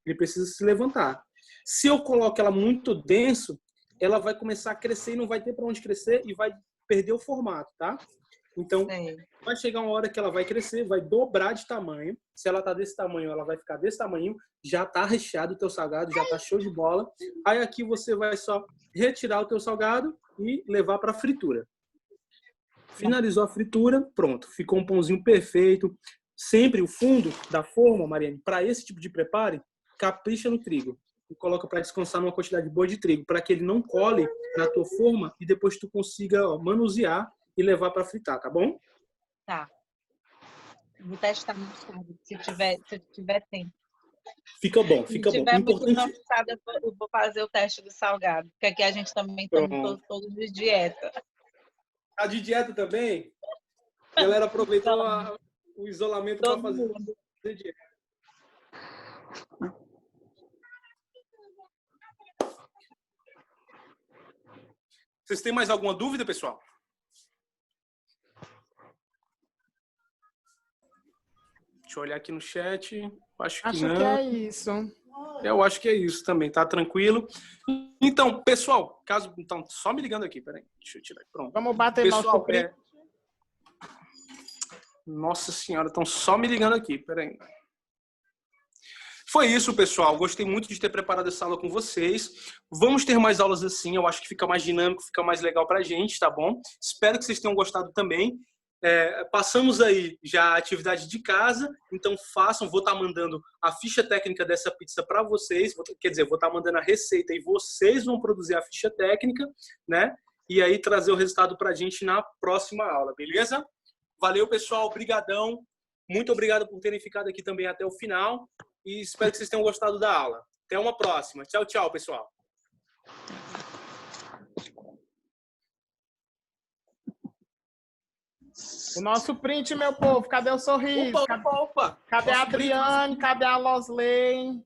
[SPEAKER 1] Ele precisa se levantar. Se eu coloco ela muito denso, ela vai começar a crescer e não vai ter para onde crescer e vai perder o formato, tá? Então, vai chegar uma hora que ela vai crescer, vai dobrar de tamanho. Se ela tá desse tamanho, ela vai ficar desse tamanho. Já tá recheado o teu salgado, já tá show de bola. Aí aqui você vai só retirar o teu salgado e levar para fritura. Finalizou a fritura, pronto. Ficou um pãozinho perfeito. Sempre o fundo da forma, Mariane, para esse tipo de preparo, capricha no trigo. E coloca para descansar numa quantidade boa de trigo, para que ele não cole na tua forma e depois tu consiga manusear e levar para fritar, tá bom?
[SPEAKER 2] Tá. Vou testar mais tarde, se tiver tempo.
[SPEAKER 1] Fica bom, fica bom.
[SPEAKER 2] Se tiver muito cansada, eu vou fazer o teste do salgado, porque aqui a gente também estamos todos de dieta.
[SPEAKER 1] Tá de dieta também? A galera aproveitou o isolamento para fazer dieta.
[SPEAKER 5] Vocês têm mais alguma dúvida, pessoal? Deixa eu olhar aqui no chat. Acho que não.
[SPEAKER 3] Que é isso.
[SPEAKER 5] Eu acho que é isso também, tá tranquilo. Então, pessoal, caso... Então, só me ligando aqui, peraí. Deixa eu tirar. Pronto.
[SPEAKER 3] Vamos bater
[SPEAKER 5] pessoal, Nossa senhora, estão só me ligando aqui, peraí. Foi isso, pessoal. Gostei muito de ter preparado essa aula com vocês. Vamos ter mais aulas assim. Eu acho que fica mais dinâmico, fica mais legal pra gente, tá bom? Espero que vocês tenham gostado também. Passamos aí já a atividade de casa, então façam. Vou estar mandando a ficha técnica dessa pizza para vocês. Quer dizer, vou estar mandando a receita e vocês vão produzir a ficha técnica, né? E aí trazer o resultado pra gente na próxima aula, beleza? Valeu, pessoal. Obrigadão. Muito obrigado por terem ficado aqui também até o final. E espero que vocês tenham gostado da aula. Até uma próxima. Tchau, tchau, pessoal.
[SPEAKER 3] O nosso print, meu povo. Cadê o sorriso?
[SPEAKER 5] Opa.
[SPEAKER 3] Cadê a Adriane? Cadê a Losley?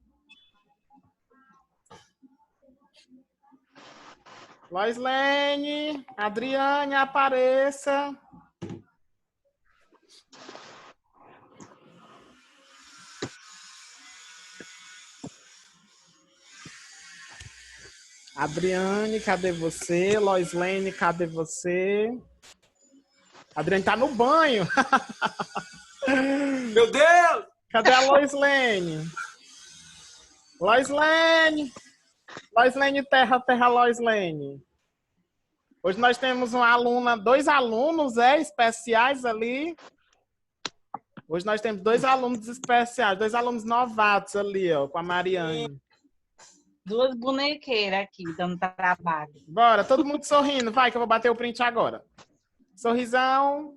[SPEAKER 3] Loslene, Adriane, apareça. Adriane, cadê você? Loslene, cadê você? Adriane tá no banho.
[SPEAKER 5] Meu Deus!
[SPEAKER 3] Cadê a Loslene? Loslene! Loslene Terra Loslene. Hoje nós temos uma aluna, 2 alunos especiais ali. Hoje nós temos 2 alunos especiais, 2 alunos novatos ali, ó, com a Mariane.
[SPEAKER 2] 2 bonequeiras aqui, dando trabalho.
[SPEAKER 3] Bora, todo mundo sorrindo. Vai, que eu vou bater o print agora. Sorrisão.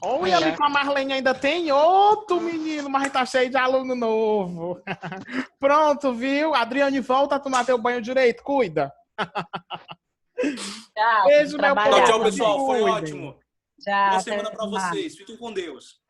[SPEAKER 3] Olha, ali com a Marlene ainda tem outro menino, mas tá cheio de aluno novo. Pronto, viu? Adriane, volta a tomar teu banho direito. Cuida.
[SPEAKER 2] Tchau.
[SPEAKER 3] Beijo, meu povo.
[SPEAKER 5] Tchau, pessoal. Foi ótimo.
[SPEAKER 2] Tchau.
[SPEAKER 5] Boa semana pra vocês. Fiquem com Deus.